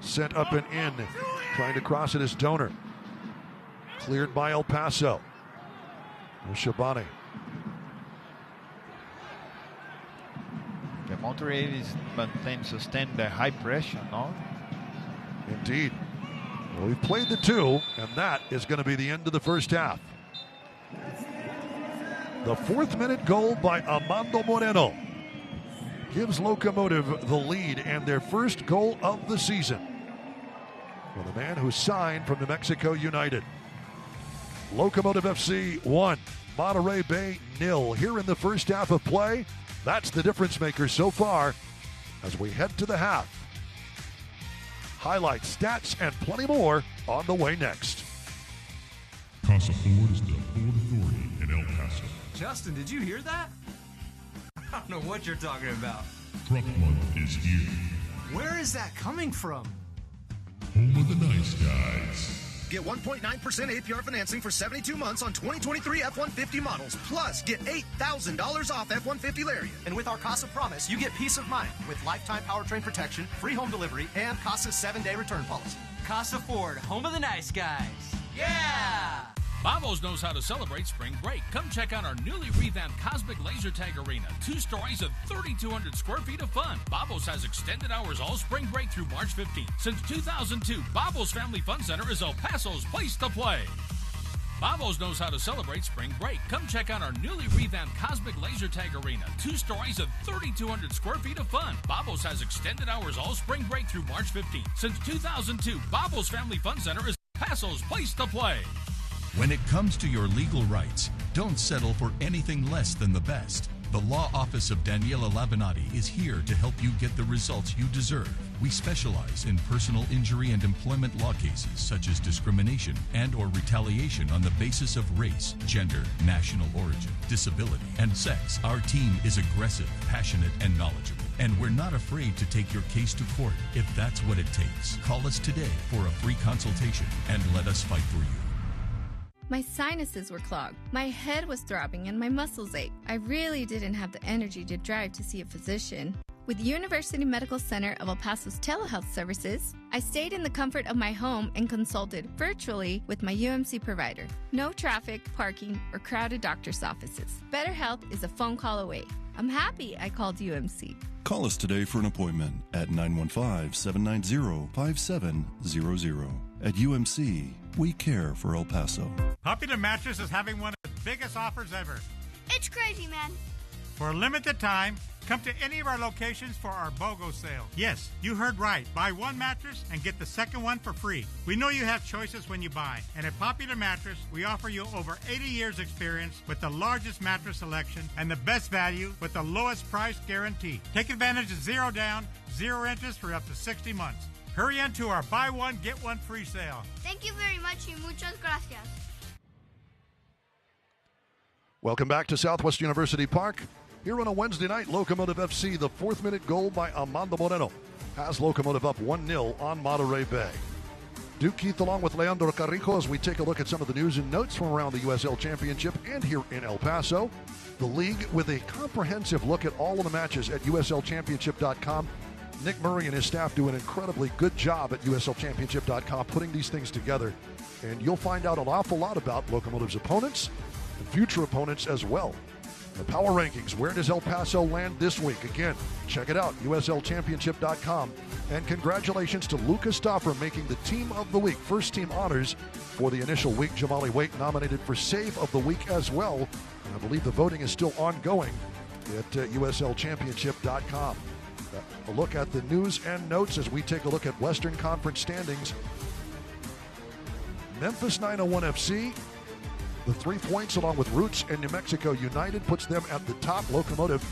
Sent up and in. Trying to cross it is Donor. Cleared by El Paso. Shabani. The Monterey is sustain the high pressure, no? Indeed. Well, we've played the 2, and that is going to be the end of the first half. The 4th minute goal by Armando Moreno gives Locomotive the lead and their first goal of the season for the man who signed from New Mexico United. Locomotive FC 1, Monterey Bay 0 here in the first half of play. That's the difference maker so far as we head to the half. Highlights, stats, and plenty more on the way next. Casa Ford is the Ford Authority in El Paso. Justin, did you hear that? I don't know what you're talking about. Truck Month is here. Where is that coming from? Home of the nice guys. Get 1.9% APR financing for 72 months on 2023 F-150 models. Plus, get $8,000 off F-150 Lariat. And with our Casa Promise, you get peace of mind with lifetime powertrain protection, free home delivery, and Casa's 7-day return policy. Casa Ford, home of the nice guys. Yeah! Babos knows how to celebrate spring break. Come check out our newly revamped Cosmic Laser Tag Arena. 2 stories of 3,200 square feet of fun. Babos has extended hours all spring break through March 15th. Since 2002, Babos Family Fun Center is El Paso's place to play. Babos knows how to celebrate spring break. Come check out our newly revamped Cosmic Laser Tag Arena. 2 stories of 3,200 square feet of fun. Babos has extended hours all spring break through March 15th. Since 2002, Babos Family Fun Center is Paso's place to play. When it comes to your legal rights, don't settle for anything less than the best. The Law Office of Daniela Labinati is here to help you get the results you deserve. We specialize in personal injury and employment law cases such as discrimination and or retaliation on the basis of race, gender, national origin, disability, and sex. Our team is aggressive, passionate, and knowledgeable. And we're not afraid to take your case to court if that's what it takes. Call us today for a free consultation and let us fight for you. My sinuses were clogged, my head was throbbing, and my muscles ached. I really didn't have the energy to drive to see a physician. With University Medical Center of El Paso's telehealth services, I stayed in the comfort of my home and consulted virtually with my UMC provider. No traffic, parking, or crowded doctor's offices. Better health is a phone call away. I'm happy I called UMC. Call us today for an appointment at 915-790-5700. At UMC, we care for El Paso. Popular Mattress is having one of the biggest offers ever. It's crazy, man. For a limited time, come to any of our locations for our BOGO sale. Yes, you heard right. Buy one mattress and get the second one for free. We know you have choices when you buy. And at Popular Mattress, we offer you over 80 years experience with the largest mattress selection and the best value with the lowest price guarantee. Take advantage of 0 down, 0 interest for up to 60 months. Hurry into our buy one, get one free sale. Thank you very much y muchas gracias. Welcome back to Southwest University Park. Here on a Wednesday night, Locomotive FC, the 4th-minute goal by Amando Moreno has Locomotive up 1-0 on Monterey Bay. Duke Keith along with Leandro Carrijo as we take a look at some of the news and notes from around the USL Championship and here in El Paso. The league with a comprehensive look at all of the matches at USLChampionship.com. Nick Murray and his staff do an incredibly good job at USLChampionship.com putting these things together. And you'll find out an awful lot about Locomotive's opponents and future opponents as well. The power rankings, where does El Paso land this week? Again, check it out, USLChampionship.com. And congratulations to Lucas Stauffer making the Team of the Week, first team honors for the initial week. Jamali Waite nominated for Save of the Week as well. And I believe the voting is still ongoing at USLChampionship.com. A look at the news and notes as we take a look at Western Conference standings. Memphis 901 FC, the 3 points along with Roots and New Mexico United puts them at the top. Locomotive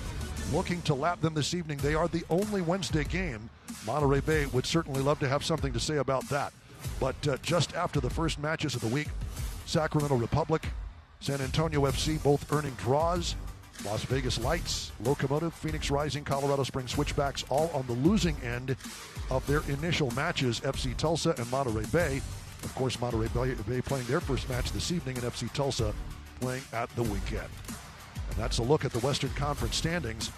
looking to lap them this evening. They are the only Wednesday game. Monterey Bay would certainly love to have something to say about that. But just after the first matches of the week, Sacramento Republic, San Antonio FC both earning draws. Las Vegas Lights, Locomotive, Phoenix Rising, Colorado Springs Switchbacks all on the losing end of their initial matches. FC Tulsa and Monterey Bay. Of course, Monterey Bay playing their first match this evening and FC Tulsa playing at the weekend. And that's a look at the Western Conference standings.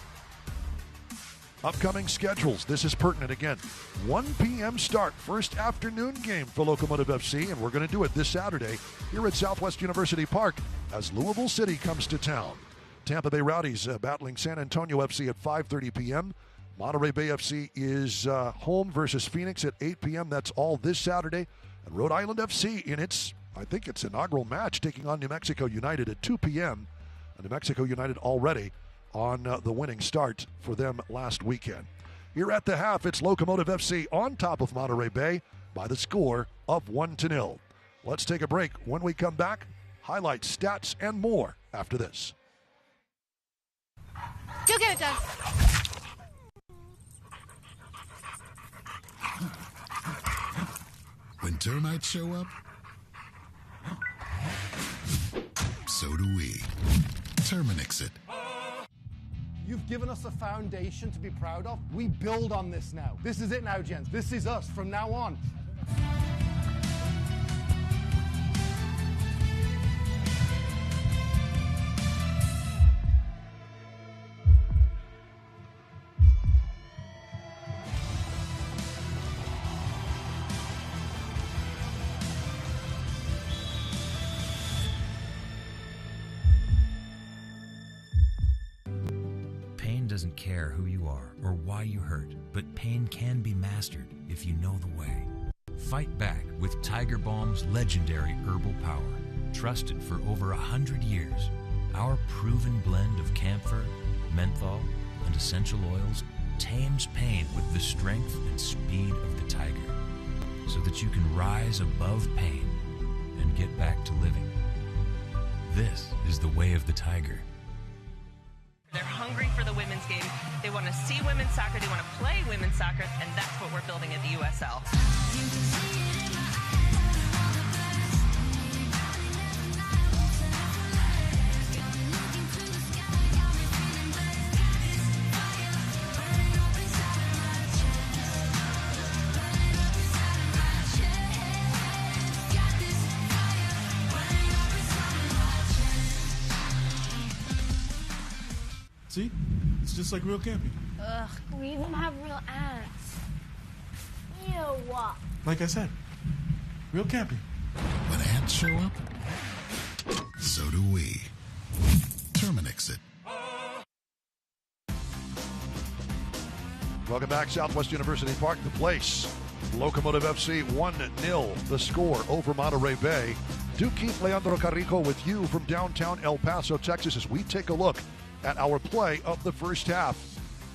Upcoming schedules. This is pertinent again. 1 p.m. start, first afternoon game for Locomotive FC, and we're going to do it this Saturday here at Southwest University Park as Louisville City comes to town. Tampa Bay Rowdies battling San Antonio FC at 5:30 p.m. Monterey Bay FC is home versus Phoenix at 8 p.m. That's all this Saturday. And Rhode Island FC in its inaugural match taking on New Mexico United at 2 p.m. And New Mexico United already on the winning start for them last weekend. Here at the half, it's Locomotive FC on top of Monterey Bay by the score of 1-0. Let's take a break. When we come back, highlights, stats, and more after this. Go get it, Doug. When termites show up, so do we. Terminix it. You've given us a foundation to be proud of. We build on this now. This is it now, gents. This is us from now on. Doesn't care who you are or why you hurt, but pain can be mastered if you know the way. Fight back with Tiger Balm's legendary herbal power. trusted for over 100 years. Our proven blend of camphor, menthol, and essential oils tames pain with the strength and speed of the tiger, so that you can rise above pain and get back to living. This is the way of the tiger. They're hungry for the women's game. They want to see women's soccer. They want to play women's soccer, and that's what we're building at the USL. See? It's just like real camping. Ugh, we even have real ants. Ew. Like I said, real camping. When ants show up, so do we. Terminix it. Welcome back, Southwest University Park, the place. Locomotive FC 1-0, the score over Monterey Bay. Do keep Leandro Carrico with you from downtown El Paso, Texas, as we take a look at our play of the first half.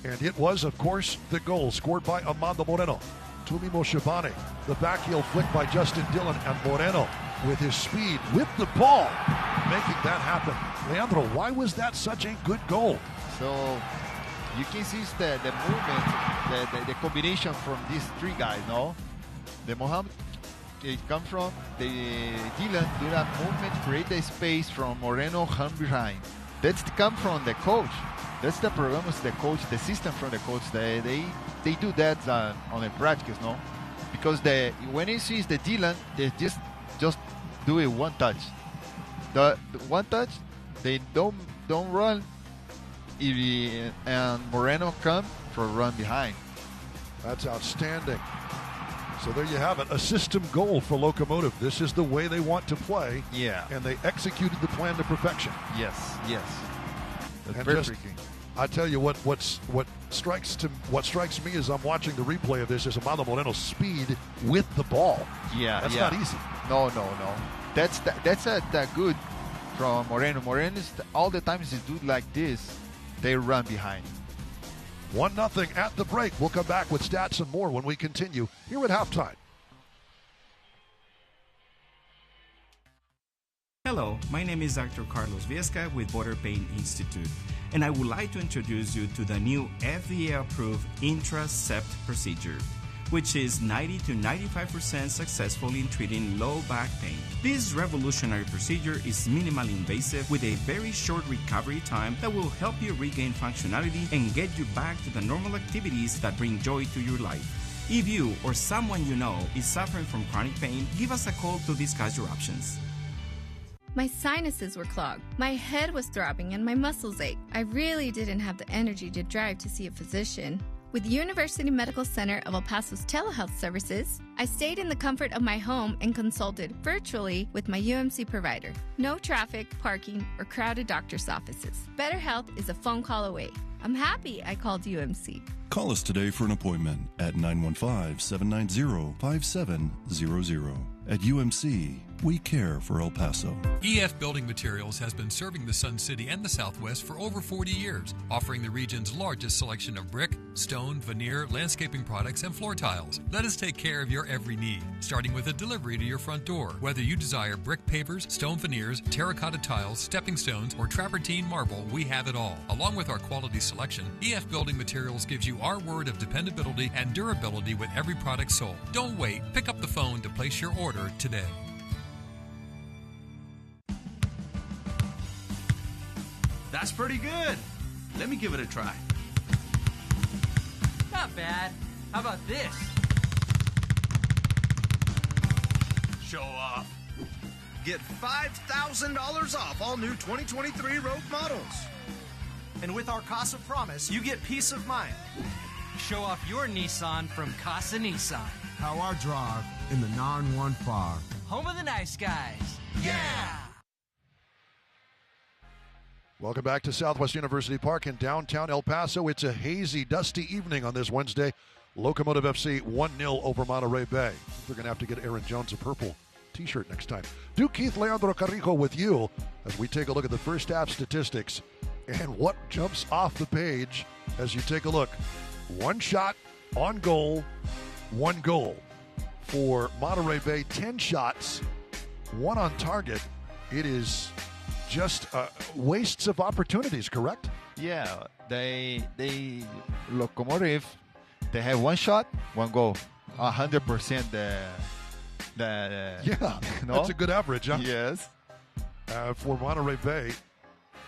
And it was, of course, the goal scored by Amando Moreno. Tumimo Shabane, the back heel flick by Justin Dillon, and Moreno with his speed with the ball, making that happen. Leandro, why was that such a good goal? So you can see the movement, the combination from these three guys, no? The Mohamed, it comes from the Dylan, do that movement, create the space from Moreno, come behind. That's come from the coach. That's the program of the coach, the system from the coach. They do that on the practice, no? Because when he sees the Dylan, they just do it one touch. The one touch, they don't run. And Moreno come for a run behind. That's outstanding. So there you have it, a system goal for Locomotive. This is the way they want to play. Yeah. And they executed the plan to perfection. Yes. And just, I tell you what strikes me as I'm watching the replay of this is Amado Moreno's speed with the ball. Yeah. That's not easy. No. That's that good from Moreno. Moreno is all the times they do like this, they run behind. 1-0 at the break. We'll come back with stats and more when we continue here at halftime. Hello, my name is Dr. Carlos Viesca with Border Pain Institute, and I would like to introduce you to the new FDA-approved Intracept procedure, which is 90 to 95% successful in treating low back pain. This revolutionary procedure is minimally invasive with a very short recovery time that will help you regain functionality and get you back to the normal activities that bring joy to your life. If you or someone you know is suffering from chronic pain, give us a call to discuss your options. My sinuses were clogged, my head was throbbing, and my muscles ached. I really didn't have the energy to drive to see a physician. With University Medical Center of El Paso's telehealth services, I stayed in the comfort of my home and consulted virtually with my UMC provider. No traffic, parking, or crowded doctor's offices. Better health is a phone call away. I'm happy I called UMC. Call us today for an appointment at 915-790-5700. At UMC, we care for El Paso. EF Building Materials has been serving the Sun City and the Southwest for over 40 years, offering the region's largest selection of brick, stone, veneer, landscaping products, and floor tiles. Let us take care of your every need, starting with a delivery to your front door. Whether you desire brick pavers, stone veneers, terracotta tiles, stepping stones, or travertine marble, we have it all. Along with our quality selection, EF Building Materials gives you our word of dependability and durability with every product sold. Don't wait. Pick up the phone to place your order today. That's pretty good. Let me give it a try. Not bad. How about this? Show off. Get $5,000 off all new 2023 Rogue models. And with our Casa Promise, you get peace of mind. Show off your Nissan from Casa Nissan. How I drive in the 915. Home of the nice guys. Yeah! Welcome back to Southwest University Park in downtown El Paso. It's a hazy, dusty evening on this Wednesday. Locomotive FC 1-0 over Monterey Bay. They're going to have to get Aaron Jones a purple T-shirt next time. Duke Keith, Leandro Carrijo with you as we take a look at the first half statistics and what jumps off the page as you take a look. 1 shot on goal, 1 goal. For Monterey Bay, 10 shots, 1 on target. It is just wastes of opportunities, correct? Yeah, they Locomotive, they have 1 shot, 1 goal. 100% yeah, no? That's a good average, huh? Yes. For Monterey Bay,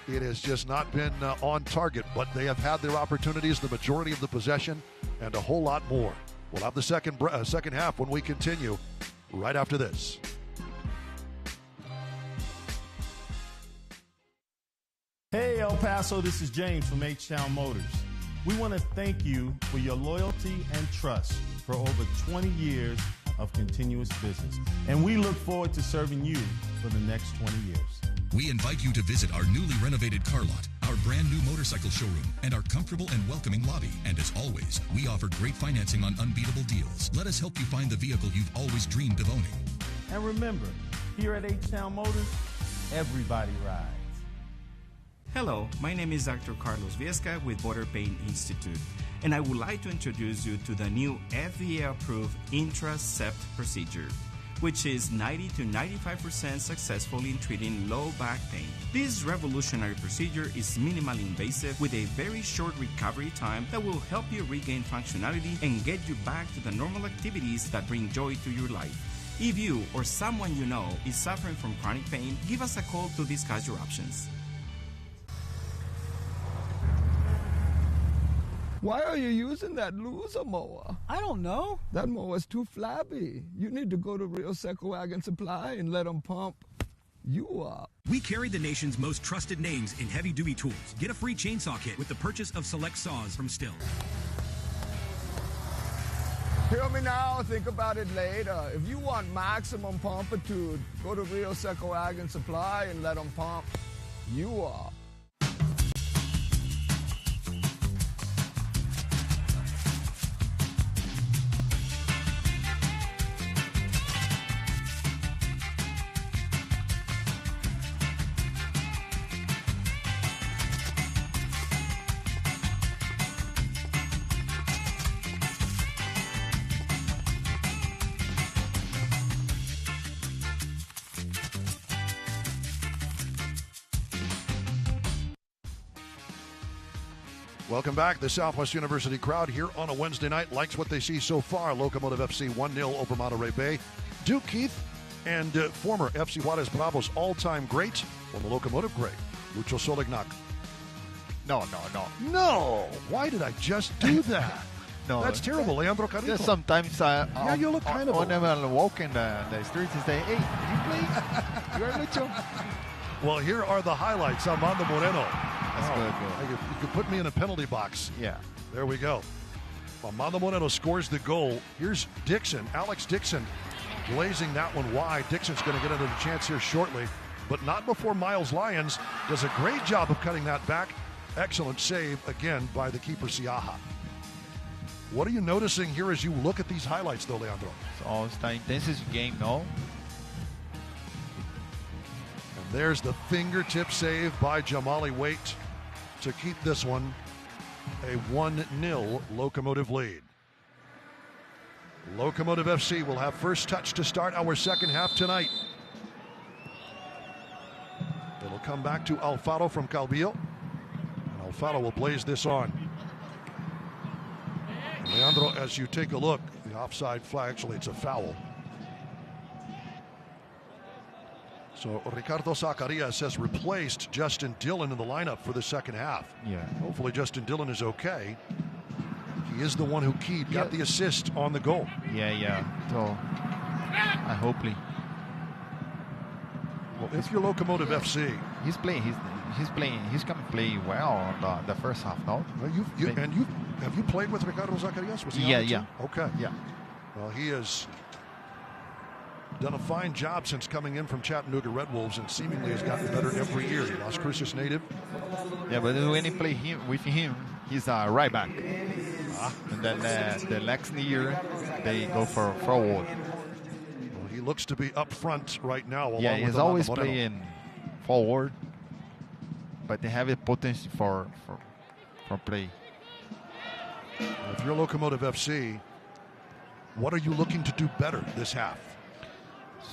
it has just not been on target, but they have had their opportunities, the majority of the possession, and a whole lot more. We'll have the second half when we continue right after this. Hey, El Paso, this is James from H-Town Motors. We want to thank you for your loyalty and trust for over 20 years of continuous business. And we look forward to serving you for the next 20 years. We invite you to visit our newly renovated car lot, our brand new motorcycle showroom, and our comfortable and welcoming lobby. And as always, we offer great financing on unbeatable deals. Let us help you find the vehicle you've always dreamed of owning. And remember, here at H-Town Motors, everybody rides. Hello, my name is Dr. Carlos Viesca with Border Pain Institute, and I would like to introduce you to the new FDA-approved intracept procedure, which is 90 to 95% successful in treating low back pain. This revolutionary procedure is minimally invasive with a very short recovery time that will help you regain functionality and get you back to the normal activities that bring joy to your life. If you or someone you know is suffering from chronic pain, give us a call to discuss your options. Why are you using that loser mower? I don't know. That mower's too flabby. You need to go to Rio Seco Ag and Supply and let them pump you up. We carry the nation's most trusted names in heavy-duty tools. Get a free chainsaw kit with the purchase of select saws from Stihl. Hear me now, think about it later. If you want maximum pumpitude, go to Rio Seco Ag and Supply and let them pump you up. Welcome back. The Southwest University crowd here on a Wednesday night likes what they see so far. Locomotive FC 1-0 over Monterey Bay. Duke Keith and former FC Juarez Bravos all-time great, well, the Locomotive great, Lucho Solignac. No. No! Why did I just do that? No. That's terrible, Leandro Carrijo. Just sometimes yeah, you look kind of when I'm walking the streets and say, hey, you play? You're Lucho? Well, here are the highlights. Armando Moreno. That's good. You could put me in a penalty box. Yeah. There we go. Armando Moreno scores the goal. Here's Dixon, Alex Dixon, blazing that one wide. Dixon's going to get another chance here shortly, but not before Miles Lyons does a great job of cutting that back. Excellent save again by the keeper, Siaha. What are you noticing here as you look at these highlights, though, Leandro? So it's the intensity game, no? And there's the fingertip save by Jamali Waite to keep this one a 1-0 Locomotive lead. Locomotive FC will have first touch to start our second half tonight. It'll come back to Alfaro from Calvillo. And Alfaro will blaze this on. Leandro, as you take a look, the offside flag, actually it's a foul. So Ricardo Zacarias has replaced Justin Dillon in the lineup for the second half. Yeah. Hopefully Justin Dillon is okay. He is the one who got the assist on the goal. Yeah. So I hope. Well, if you're Locomotive FC, he's playing. He's going to play well on the first half, no? Have you played with Ricardo Zacarias? Was he on the team? Okay. Yeah. Well, he has done a fine job since coming in from Chattanooga Red Wolves and seemingly has gotten better every year. Las Cruces native. Yeah, but when you play with him, he's a right back. And then the next year, they go for forward. Well, he He looks to be up front right now. Yeah, along he's with always Moreno. playing forward, but they have a potential for play. If you're Locomotive FC, what are you looking to do better this half?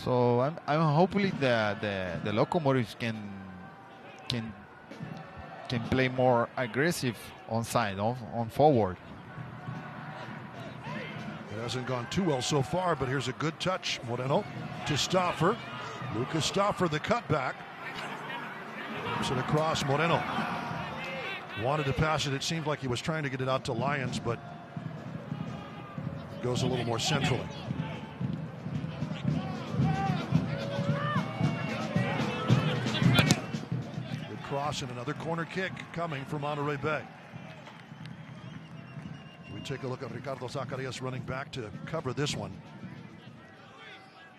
So I'm hopefully the Locomotives can play more aggressive on side, on forward. It hasn't gone too well so far, but here's a good touch. Moreno to Stauffer. Lucas Stauffer, the cutback. Moves it across. Moreno wanted to pass it. It seemed like he was trying to get it out to Lyons, but it goes a little more centrally. Good cross and another corner kick coming from Monterey Bay. We take a look at Ricardo Zacarias running back to cover this one.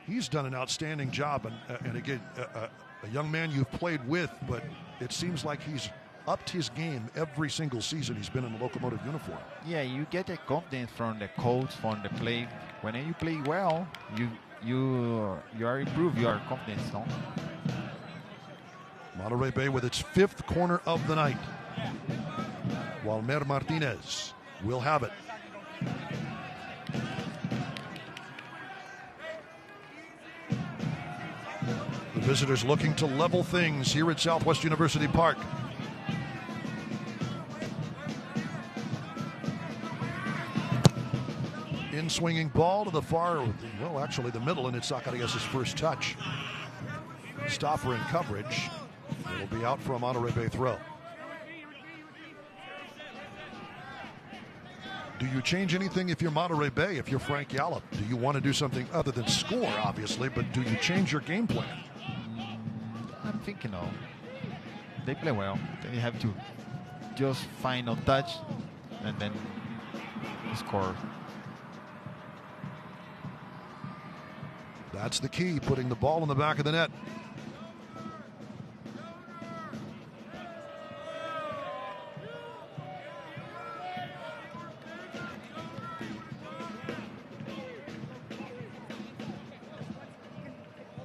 He's done an outstanding job, and again, a young man you've played with, but it seems like he's upped his game every single season he's been in the Locomotive uniform. Yeah, you get the confidence from the coach, from the play. When you play well, you are improved your confidence, no? Monterey Bay with its 5th corner of the night. Walmer Martinez will have it. The visitors looking to level things here at Southwest University Park. In swinging ball to the far, well, actually the middle, and it's Zacarias' first touch. Stauffer in coverage. It'll be out for a Monterey Bay throw. Do you change anything if you're Monterey Bay, if you're Frank Yallop? Do you want to do something other than score, obviously, but do you change your game plan? I'm thinking no. They play well. They have to just find on touch and then score. That's the key, putting the ball in the back of the net.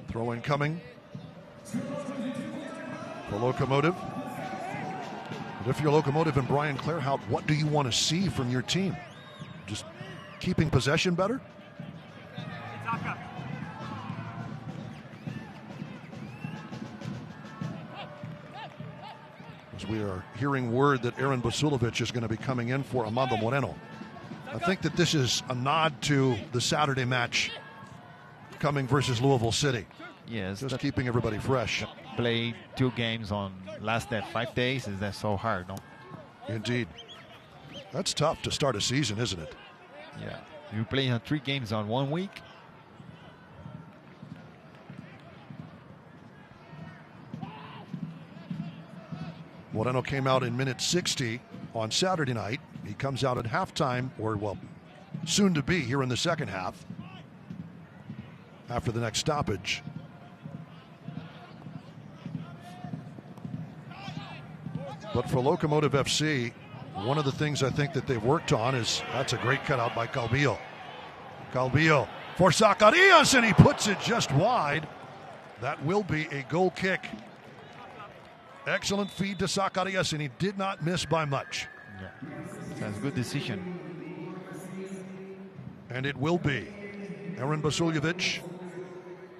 Throw in coming for Locomotive. But if you're Locomotive and Brian Clarehout, what do you want to see from your team? Just keeping possession better? As we are hearing word that Aaron Basulovic is going to be coming in for Amando Moreno. I think that this is a nod to the Saturday match coming versus Louisville City. Yes, just keeping everybody fresh. Play 2 games on last 5 days. Is that so hard, no? Indeed. That's tough to start a season, isn't it? Yeah. You play 3 games on 1 week. Moreno came out in minute 60 on Saturday night. He comes out at halftime, or well, soon to be here in the second half, after the next stoppage. But for Locomotive FC, one of the things I think that they've worked on is, that's a great cutout by Calvillo. Calvillo for Zacarias, and he puts it just wide. That will be a goal kick. Excellent feed to Zacarias, and he did not miss by much. Yeah. That's a good decision. And it will be Aaron Basuljevic,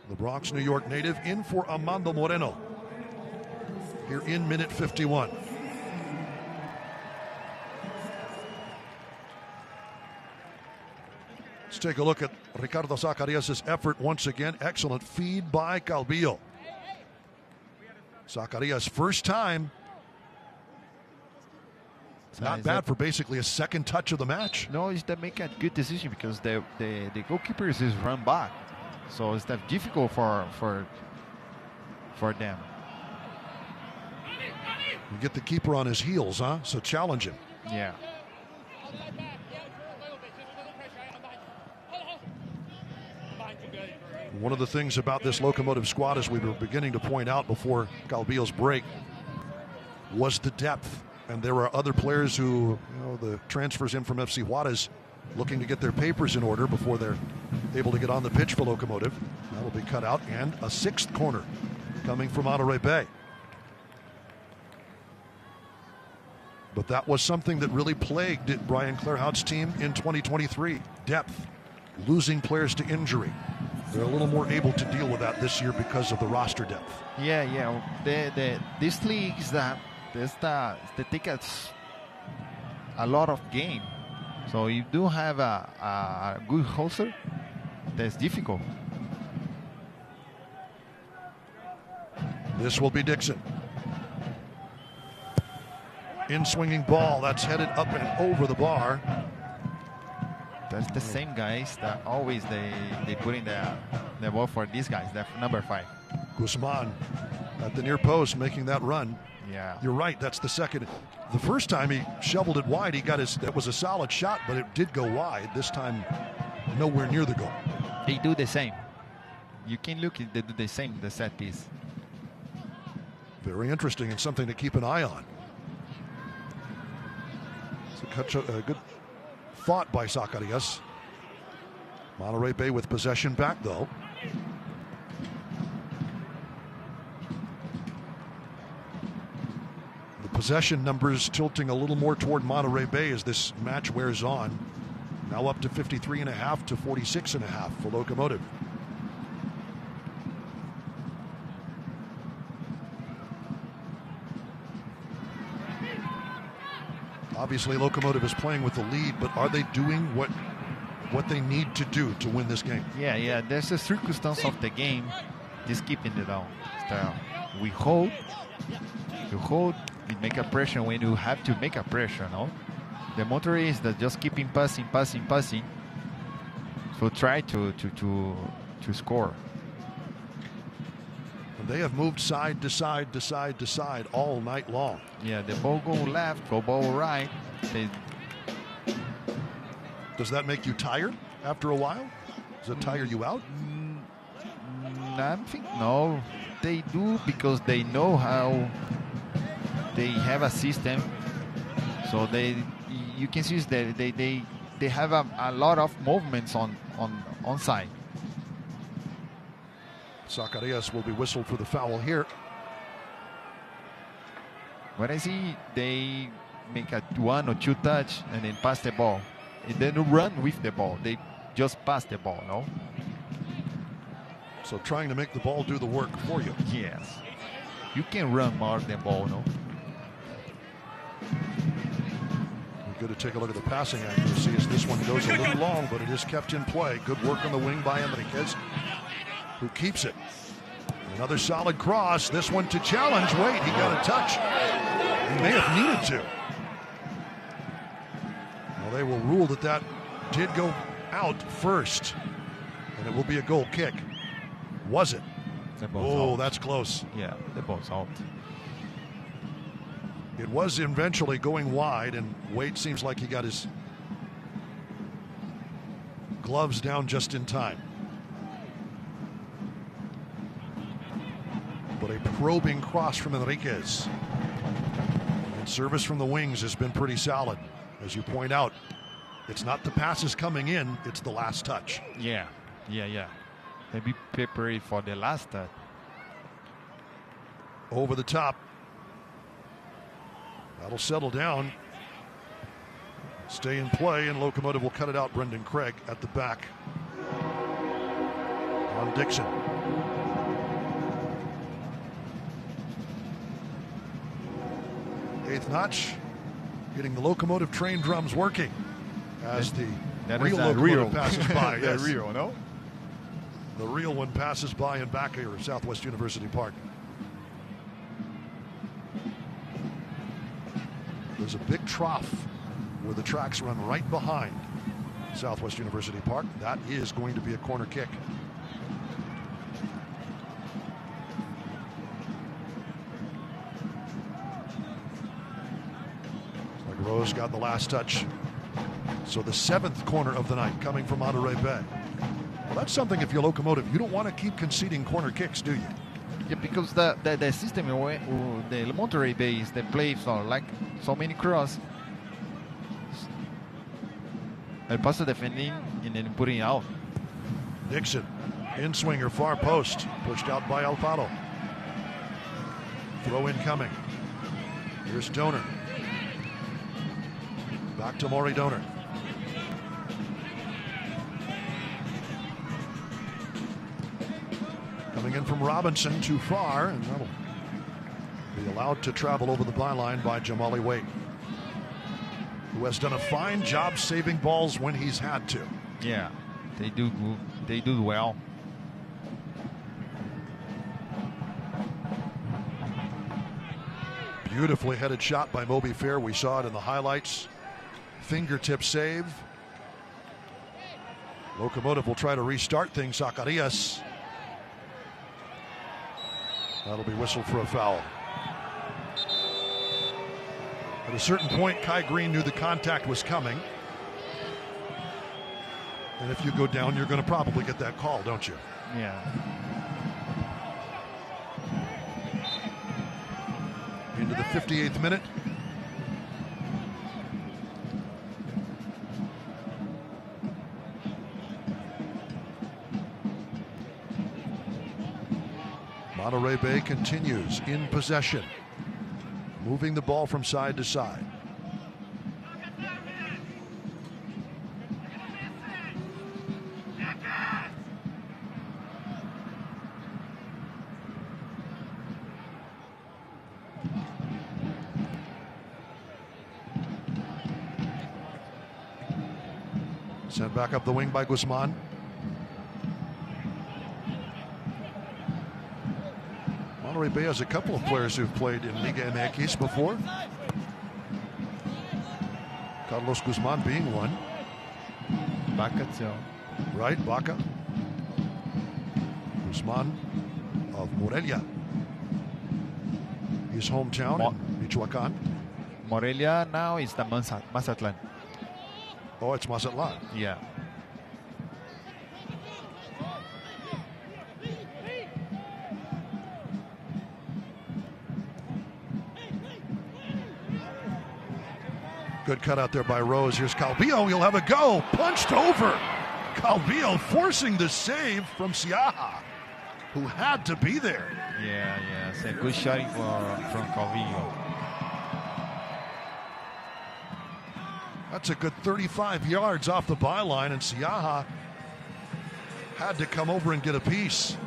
the Bronx, New York native, in for Amando Moreno here in minute 51. Let's take a look at Ricardo Zacarias' effort once again. Excellent feed by Calvillo. Zacarias' first time. Not bad for basically a second touch of the match. No, it's that make a good decision because the goalkeeper is run back, so it's that difficult for them. You get the keeper on his heels, huh? So challenge him. Yeah. One of the things about this Locomotive squad, as we were beginning to point out before Calvillo's break, was the depth. And there are other players who, the transfers in from FC Juarez looking to get their papers in order before they're able to get on the pitch for Locomotive. That'll be cut out, and a sixth corner coming from Monterey Bay. But that was something that really plagued Brian Clairhaut's team in 2023. Depth, losing players to injury. They're a little more able to deal with that this year because of the roster depth. Yeah. This league is that the tickets a lot of game. So you do have a good hoster. That's difficult. This will be Dixon. In swinging ball, that's headed up and over the bar. That's the same guys that always they put in the ball for these guys. That number 5. Guzman at the near post making that run. Yeah. You're right, that's the second. The first time he shoveled it wide, that was a solid shot, but it did go wide. This time, nowhere near the goal. They do the same. You can look at they do the same, the set piece. Very interesting and something to keep an eye on. It's a good thought by Zacarias. Monterey Bay with possession back, though. The possession numbers tilting a little more toward Monterey Bay as this match wears on. Now up to 53.5 to 46.5 for Locomotive. Obviously, Locomotive is playing with the lead, but are they doing what they need to do to win this game? Yeah. There's a circumstance of the game, just keeping it on. We hold, we make a pressure when you have to make a pressure, no? The Monterey is just keeping passing. So try to score. And they have moved side to side all night long. Yeah, the ball go left, go ball right. Does that make you tired after a while? Does it tire you out? I think no. They do because they know how they have a system. So you can see that they have a lot of movements on side. Zacarias will be whistled for the foul here. What I see, they make a 1 or 2 touch and then pass the ball. And then run with the ball. They just pass the ball, no? So trying to make the ball do the work for you. Yes. You can run more than ball, no? Good to take a look at the passing accuracy as this one goes a little long, but it is kept in play. Good work on the wing by Enriquez, who keeps it. Another solid cross. This one to challenge. Wait, he got a touch. He may have needed to. Well, they will rule that did go out first, and it will be a goal kick. Was it? Oh, that's close. Yeah, the ball's out. It was eventually going wide, and Wade seems like he got his gloves down just in time. But a probing cross from Enriquez. And service from the wings has been pretty solid. As you point out, it's not the passes coming in, it's the last touch. Yeah. They be prepared for the last touch. Over the top. That'll settle down. Stay in play, and Locomotive will cut it out. Brendan Craig at the back on Dixon. Eighth notch, getting the Locomotive train drums working as the real Locomotive passes by. Yes. Real, no? The real one passes by in back here at Southwest University Park. There's a big trough where the tracks run right behind Southwest University Park. That is going to be a corner kick. Like Rose got the last touch. So the 7th corner of the night coming from Monterey Bay. Well, that's something if you're Locomotive, you don't want to keep conceding corner kicks, do you? Yeah, because the system the Monterey Bay is the play for like so many cross. El Paso defending and then putting out. Dixon, in-swinger, far post, pushed out by Alfaro. Throw in coming. Here's Donor. Back to Maury Donor. Coming in from Robinson, too far, and that'll be allowed to travel over the byline by Jamali Waite, who has done a fine job saving balls when he's had to. Yeah, they do well. Beautifully headed shot by Moby Fair. We saw it in the highlights. Fingertip save. Locomotive will try to restart things. Zacarias. That'll be whistled for a foul. At a certain point, Kai Green knew the contact was coming. And if you go down, you're going to probably get that call, don't you? Yeah. Into the 58th minute. Monterey Bay continues in possession, moving the ball from side to side. Sent back up the wing by Guzman. Monterey Bay has a couple of players who've played in Liga MX before. Carlos Guzman being one. Baca too. Right, Baca. Guzman of Morelia. His hometown in Michoacan. Morelia now is the Mazatlan. Oh, it's Mazatlan. Yeah. Good cut out there by Rose. Here's Calvillo. He'll have a go. Punched over. Calvillo forcing the save from Siaha, who had to be there. Yeah. It's a good shot from Calvillo. That's a good 35 yards off the byline, and Siaha had to come over and get a piece.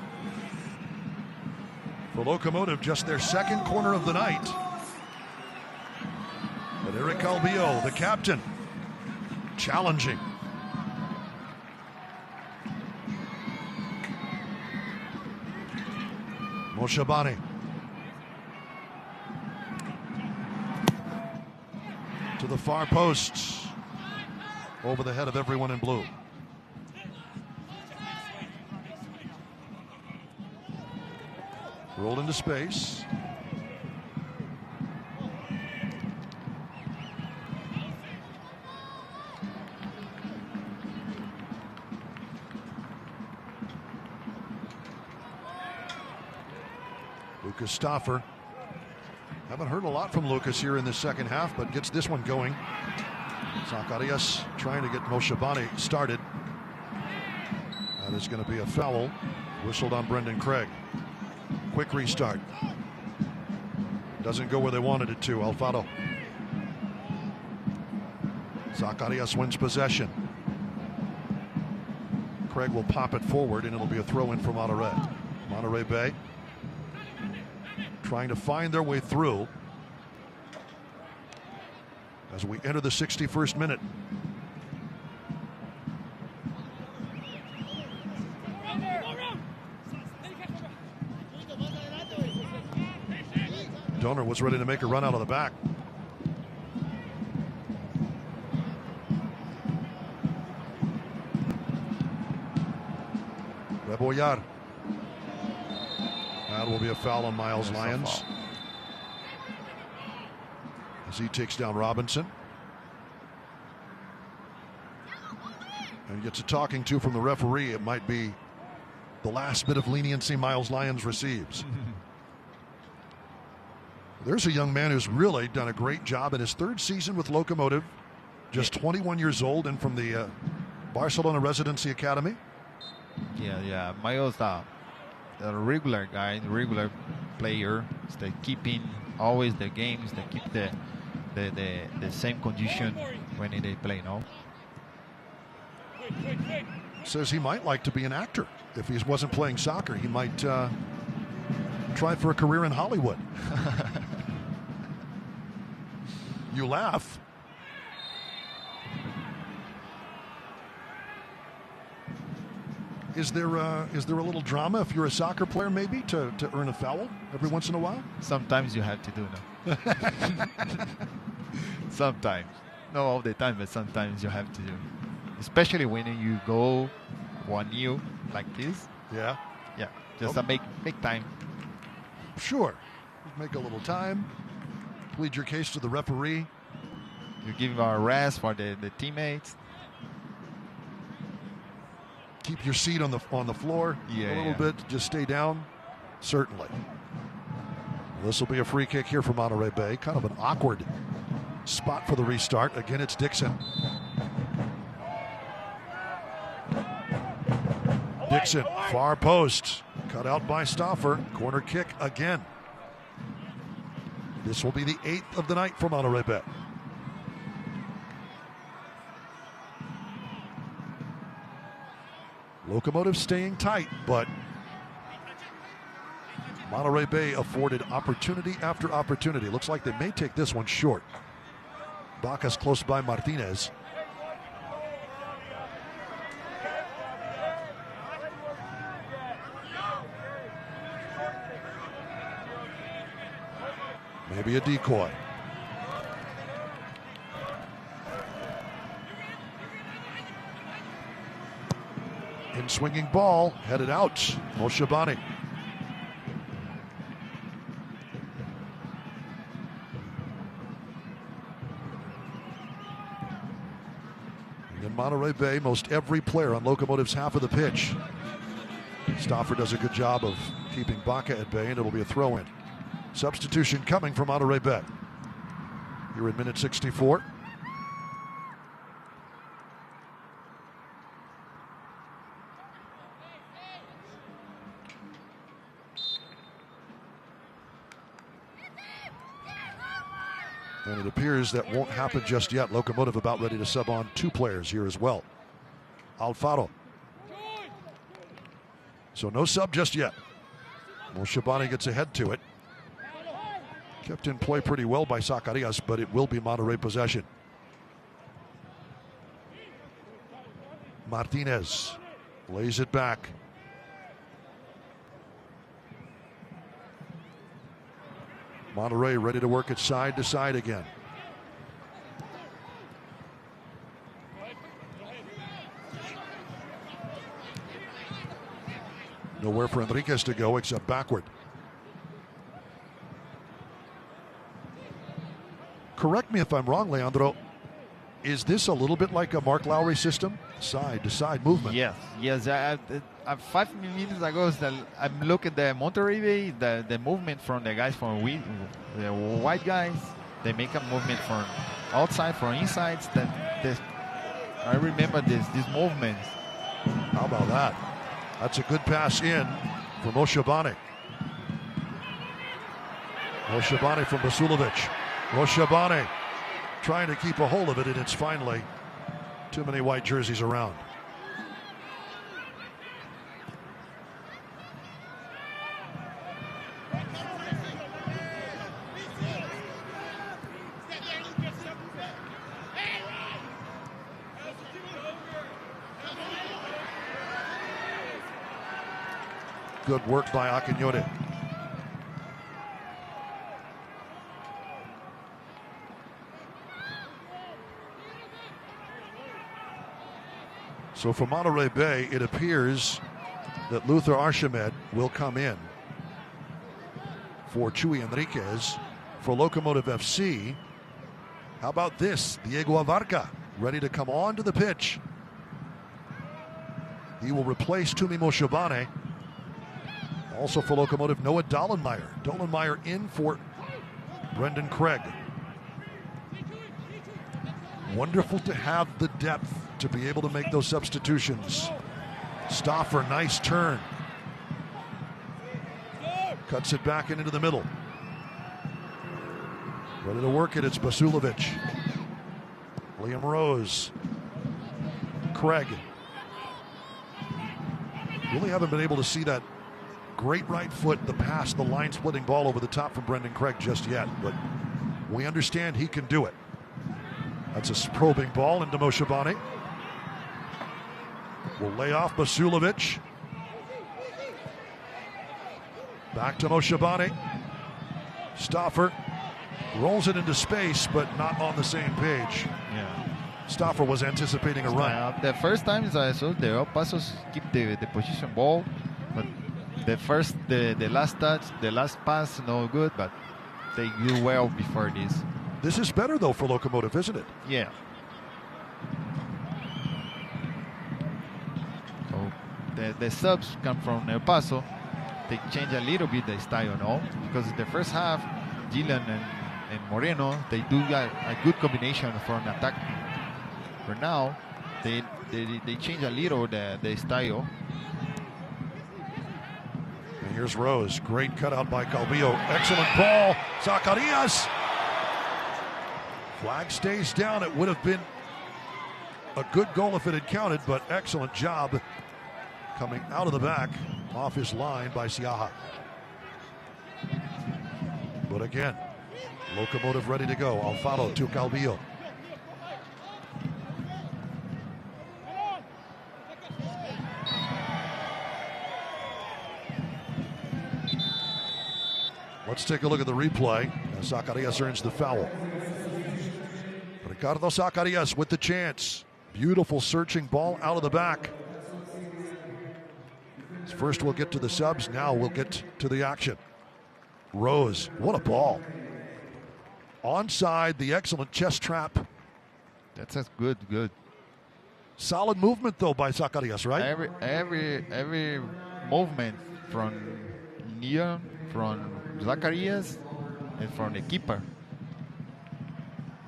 For Locomotive, just their second corner of the night. But Eric Calvillo, the captain, challenging. Moshabani. To the far post. Over the head of everyone in blue. Rolled into space. Lucas Stauffer. Haven't heard a lot from Lucas here in the second half, but gets this one going. Zacarias trying to get Moshabani started. That is going to be a foul. Whistled on Brendan Craig. Quick restart. Doesn't go where they wanted it to. Alfaro. Zacarias wins possession. Craig will pop it forward, and it'll be a throw in for Monterey. Monterey Bay trying to find their way through as we enter the 61st minute. Donor was ready to make a run out of the back. Rebollar. That will be a foul on Miles Lyons as he takes down Robinson and gets a talking to from the referee. It might be the last bit of leniency Miles Lyons receives. There's a young man who's really done a great job in his third season with Locomotive. Just 21 years old and from the Barcelona Residency Academy. Yeah. Mayo's a regular guy, regular player. They keeping always the games. They keep the same condition when they play. No. Says he might like to be an actor. If he wasn't playing soccer, he might try for a career in Hollywood. You laugh. Is there a little drama if you're a soccer player, maybe, to earn a foul every once in a while? Sometimes you have to do that. Sometimes. Not all the time, but sometimes you have to do. Especially when you go 1-0 like this. Yeah. Yeah. Just to make time. Sure. Make a little time. Plead your case to the referee. You give a rest for the teammates. Keep your seat on the floor a little bit. Just stay down. Certainly. This will be a free kick here for Monterey Bay. Kind of an awkward spot for the restart. Again, it's Dixon. Dixon, far post. Cut out by Stauffer. Corner kick again. This will be the 8th of the night for Monterey Bay. Locomotive staying tight, but Monterey Bay afforded opportunity after opportunity. Looks like they may take this one short. Bacas close by Martinez. Maybe a decoy. In swinging ball, headed out. Moshabani. In Monterey Bay, most every player on Locomotive's half of the pitch. Stauffer does a good job of keeping Baca at bay, and it'll be a throw-in. Substitution coming from Monterey Bay. Here in minute 64. And it appears that won't happen just yet. Locomotive about ready to sub on 2 players here as well. Alfaro. So no sub just yet. Moshabani gets ahead to it. Kept in play pretty well by Zacarias, but it will be Monterey possession. Martinez lays it back. Monterey ready to work it side to side again. Nowhere for Enriquez to go except backward. Correct me if I'm wrong, Leandro. Is this a little bit like a Mark Lowry system? Side to side movement. Yes. 5 minutes ago, I'm looking at the Monterey Bay, the movement from the guys from the white guys. They make a movement from outside, from inside. I remember these movements. How about that? That's a good pass in for Moshabani. Moshabani from Basulovic. Moshabani trying to keep a hold of it, and it's finally too many white jerseys around. Good work by Aquinote. So for Monterey Bay, it appears that Luther Archimed will come in for Chuy Enriquez. For Locomotive FC, how about this? Diego Abarca ready to come onto the pitch. He will replace Tumi Moshabane. Also for Locomotive, Noah Dollenmeyer. Dollenmeyer in for Brendan Craig. Wonderful to have the depth to be able to make those substitutions. Stauffer, nice turn. Cuts it back into the middle. Ready to work it, it's Basulovic. Liam Rose. Craig. Really haven't been able to see that great right foot, the pass, the line-splitting ball over the top from Brendan Craig just yet, but we understand he can do it. That's a probing ball into Moshabani. Will lay off Basulovic. Back to Moshabani. Stauffer rolls it into space, but not on the same page. Yeah. Stauffer was anticipating a run. The first time I saw the El Pasos keep the position ball, but the last touch, the last pass, no good, but they do well before this. This is better though for Locomotive, isn't it? Yeah. So the subs come from El Paso. They change a little bit the style, no? Because in the first half, Dylan and Moreno, they do a good combination for an attack. For now, they change a little the style. And here's Rose. Great cutout by Calvillo. Excellent ball. Zacarias. Flag stays down. It would have been a good goal if it had counted, but excellent job coming out of the back off his line by Siaha. But again, Locomotive ready to go. Alfaro to Calvillo. Let's take a look at the replay as Zacarias earns the foul. Ricardo Zacarias with the chance. Beautiful searching ball out of the back. First we'll get to the subs, now we'll get to the action. Rose, what a ball. Onside, the excellent chest trap. That's good. Solid movement though by Zacarias, right? Every movement from Leon, from Zacarias, and from the keeper.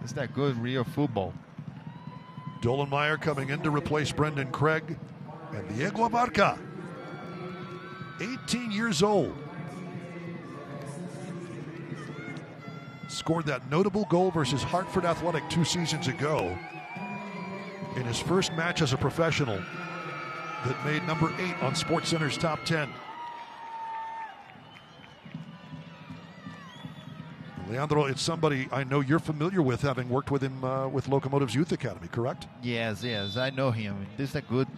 It's that good real football. Dolenmeyer coming in to replace Brendan Craig. And Diego Abarca, 18 years old. Scored that notable goal versus Hartford Athletic 2 seasons ago in his first match as a professional that made number 8 on SportsCenter's top 10. Leandro, it's somebody I know you're familiar with, having worked with him with Locomotive's Youth Academy, correct? Yes, I know him. This is a good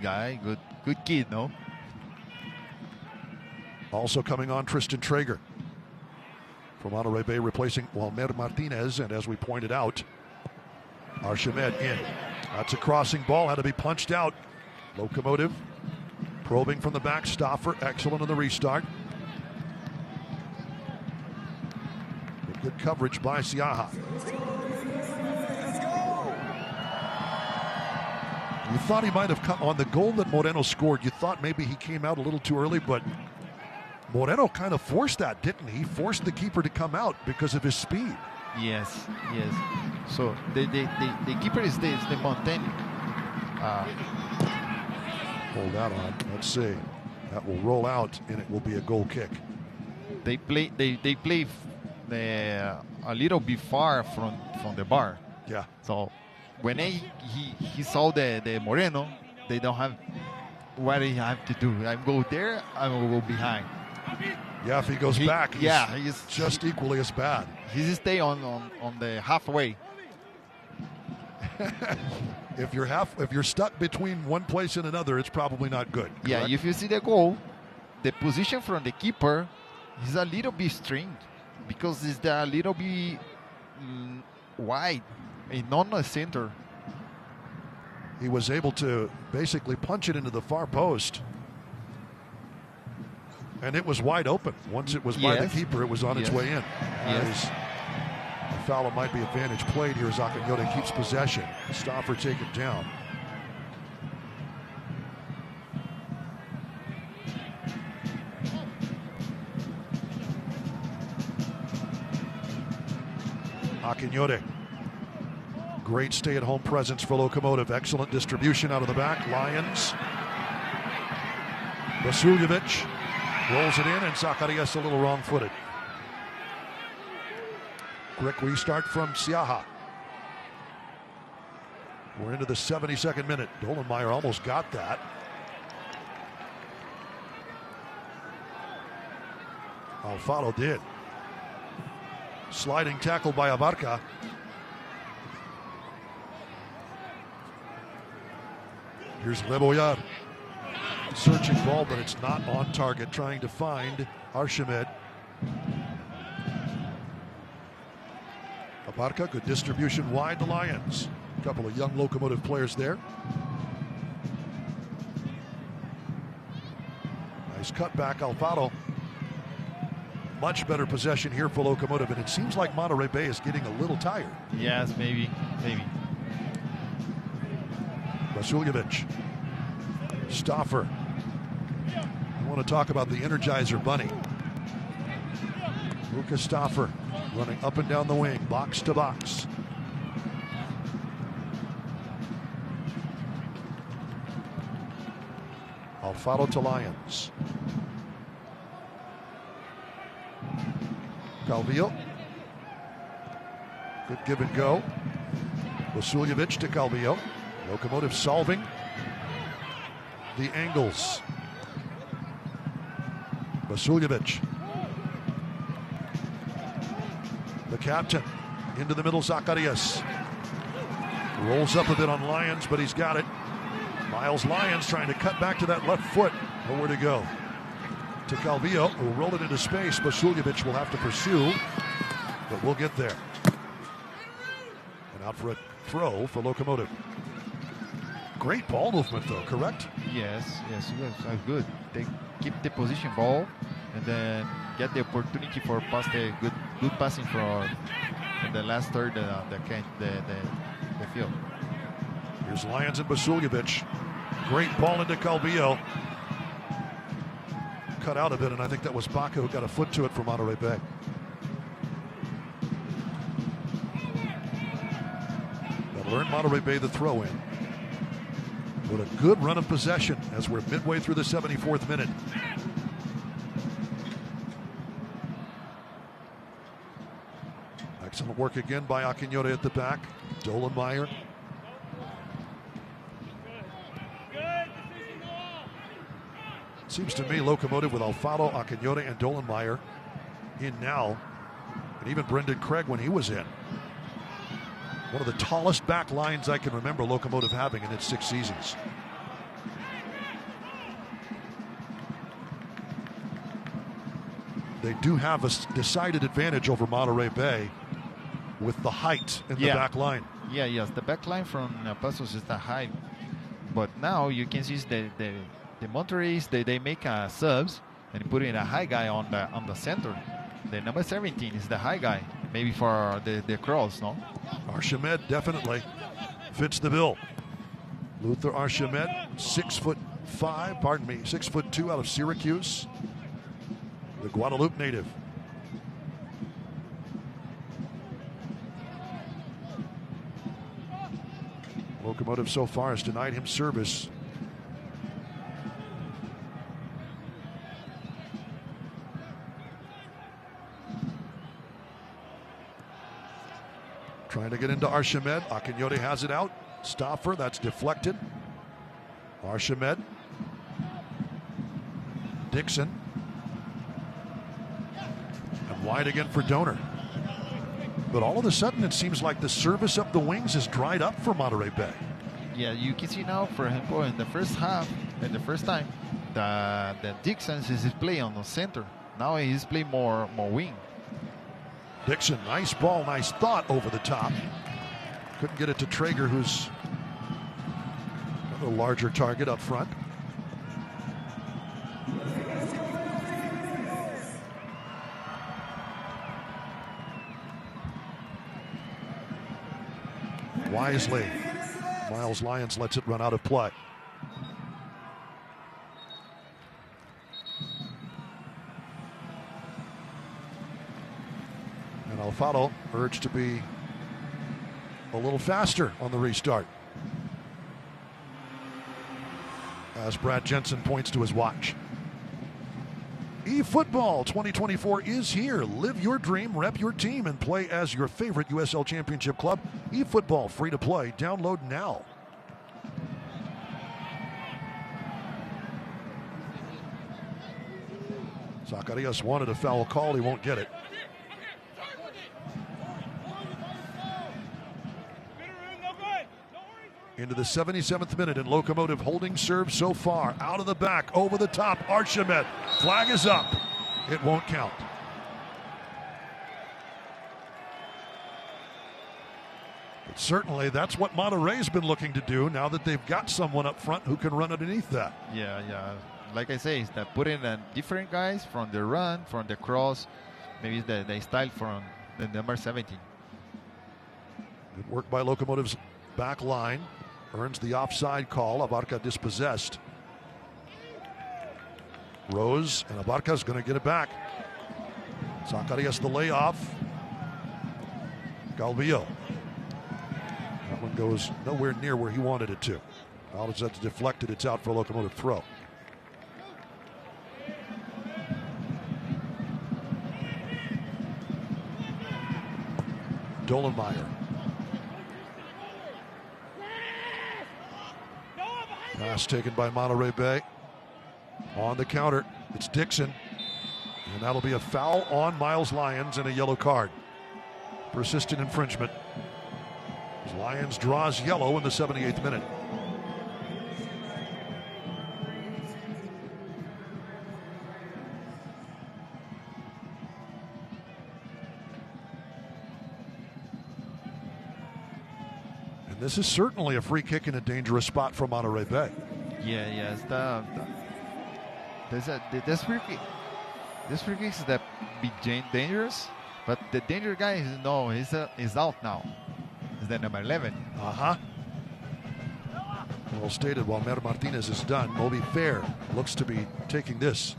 guy, good kid, no? Also coming on, Tristan Traeger from Monterey Bay, replacing Walmer Martinez, and as we pointed out, Archimed in. That's a crossing ball, had to be punched out. Locomotive probing from the back. Stauffer, excellent on the restart. Good coverage by Siaha. You thought he might have come on the goal that Moreno scored. You thought maybe he came out a little too early, but Moreno kind of forced that, didn't he? He forced the keeper to come out because of his speed. Yes. So the keeper is the Montagne. Hold that on. Let's see. That will roll out, and it will be a goal kick. They play a little bit far from the bar. Yeah. So when he saw the Moreno, they don't have what they have to do. I go there, I will go behind. Yeah, if he goes back, he's just equally as bad. He stay on the halfway. If you're stuck between one place and another, it's probably not good. Correct? Yeah, if you see the goal, the position from the keeper is a little bit strange because it's a little bit wide and not the center. He was able to basically punch it into the far post. And it was wide open. Once it was by the keeper, it was on its way in. Yes. The foul might be advantage played here as Akinyote keeps possession. Stauffer take it down. Akinyote. Great stay-at-home presence for Locomotive. Excellent distribution out of the back. Lions. Vasiljevic rolls it in, and Zacharias a little wrong-footed. Quick restart from Siaha. We're into the 72nd minute. Dolenmeyer almost got that. Alfaro did. Sliding tackle by Abarca. Here's Rebollar. Searching ball, but it's not on target. Trying to find Archimed. Abarca, good distribution wide. The Lions. A couple of young Locomotive players there. Nice cutback, Alfaro. Much better possession here for Locomotive, and it seems like Monterey Bay is getting a little tired. Yes, maybe. Vasiljevic. Stauffer. I want to talk about the Energizer Bunny. Lucas Stauffer running up and down the wing, box to box. Alfaro to Lions. Calvillo. Good give and go. Vasiljevic to Calvillo. Locomotive solving the angles. Vasiljevic. The captain. Into the middle, Zacharias. Rolls up a bit on Lyons, but he's got it. Miles Lyons trying to cut back to that left foot. Nowhere to go. To Calvillo, who will roll it into space. Vasiljevic will have to pursue, but we'll get there. And out for a throw for Locomotive. Great ball movement, though, correct? Yes, you guys are good. They keep the position ball and then get the opportunity for pass the good passing for the last third of the field. Here's Lyons and Vasiljevic. Great ball into Calvillo. Cut out a bit, and I think that was Baca who got a foot to it for Monterey Bay. That'll earn Monterey Bay the throw in. But a good run of possession as we're midway through the 74th minute. Excellent work again by Aquinhote at the back. Dolenmeyer. Seems to me Locomotive with Alfaro, Aquinhote, and Dolenmeyer in now. And even Brendan Craig when he was in. One of the tallest back lines I can remember Locomotive having in its 6 seasons. They do have a decided advantage over Monterey Bay with the height in the back line. Yes, the back line from Paso is the height. But now you can see the Monterey's, they make subs and put in a high guy on the center. The number 17 is the high guy, maybe for the cross, no? Archimed definitely fits the bill. Luther Archimed, 6'5", 6'2" out of Syracuse. The Guadalupe native. Locomotive so far has denied him service. Trying to get into Archimed. Aquinhote has it out. Stauffer, that's deflected. Archimed. Dixon. And wide again for Donor. But all of a sudden, it seems like the service up the wings has dried up for Monterey Bay. Yeah, you can see now, for example, in the first half, in the first time, the Dixon is playing on the center. Now he's playing more wing. Dixon, nice ball, nice thought over the top. Couldn't get it to Traeger, who's a larger target up front. Wisely, Miles Lyons lets it run out of play. And Alfaro urged to be a little faster on the restart. As Brad Jensen points to his watch. eFootball 2024 is here. Live your dream, rep your team, and play as your favorite USL Championship club. eFootball, free to play. Download now. Zacarias wanted a foul call. He won't get it. Into the 77th minute, and Locomotive holding serve so far. Out of the back, over the top, Archimed. Flag is up. It won't count. But certainly that's what Monterey's been looking to do now that they've got someone up front who can run underneath that. Yeah. Like I say, it's that putting different guys from the run, from the cross, maybe the style from the number 17. Good work by Locomotive's back line. Earns the offside call. Abarca dispossessed. Rose, and Abarca's going to get it back. Zacarias the layoff. Galvillo. That one goes nowhere near where he wanted it to. Alzette deflected. It's out for a Locomotive throw. Dolenmeyer. Pass taken by Monterey Bay. On the counter, it's Dixon. And that'll be a foul on Miles Lyons and a yellow card. Persistent infringement. As Lyons draws yellow in the 78th minute. This is certainly a free kick in a dangerous spot for Monterey Bay. Yes. This free kicks that be dangerous, but the danger guy is out now. Is that number 11? Well stated. While Mer Martinez is done, Moby Fair looks to be taking this.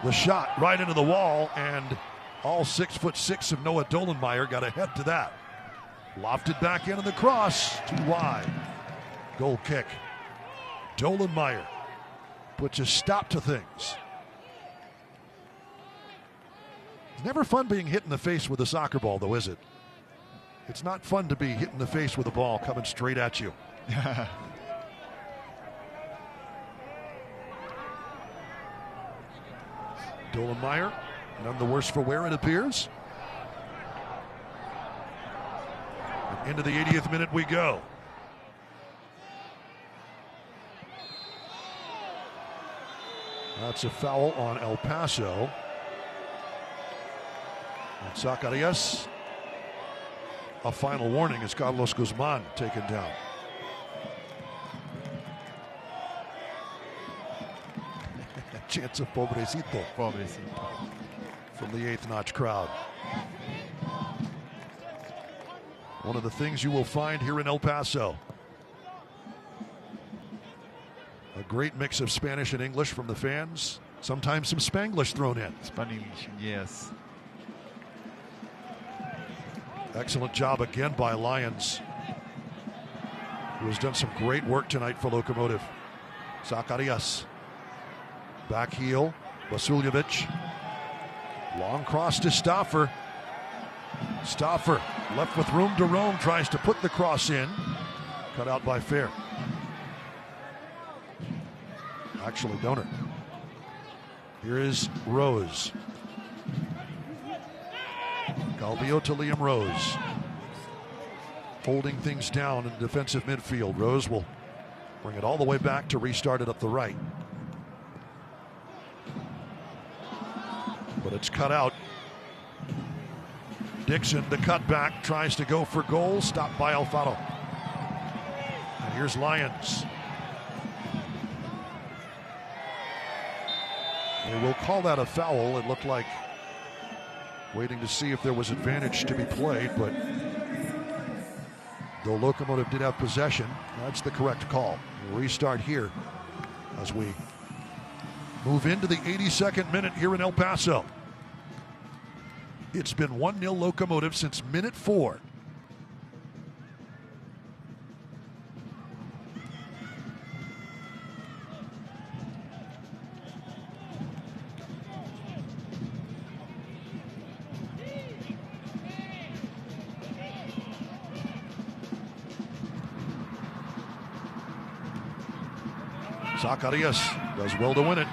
The shot right into the wall, and all 6'6" of Noah Dolenmeyer got a head to that. Lofted back into the cross, too wide. Goal kick. Dolenmeyer puts a stop to things. It's never fun being hit in the face with a soccer ball, though, is it? It's not fun to be hit in the face with a ball coming straight at you. Dolenmeyer, none the worse for wear, it appears. And into the 80th minute we go. That's a foul on El Paso. And Zacarias, a final warning as Carlos Guzman taken down. Chance of pobrecito. From the 8th notch crowd. One of the things you will find here in El Paso. A great mix of Spanish and English from the fans. Sometimes some Spanglish thrown in. Spanish, yes. Excellent job again by Lyons, who has done some great work tonight for Locomotive. Zacarias. Back heel, Vasiljevic. Long cross to Stauffer. Stauffer left with room to roam, tries to put the cross in. Cut out by Fair. Actually, Donor. Here is Rose. Galvillo to Liam Rose. Holding things down in defensive midfield. Rose will bring it all the way back to restart it up the right. But it's cut out. Dixon, the cutback, tries to go for goal. Stopped by Alfaro. And here's Lyons. They will call that a foul. It looked like waiting to see if there was advantage to be played, but Though Locomotive did have possession, that's the correct call. We'll restart here as we move into the 82nd minute here in El Paso. It's been 1-0 Locomotive since minute 4. Zacarias does well to win it.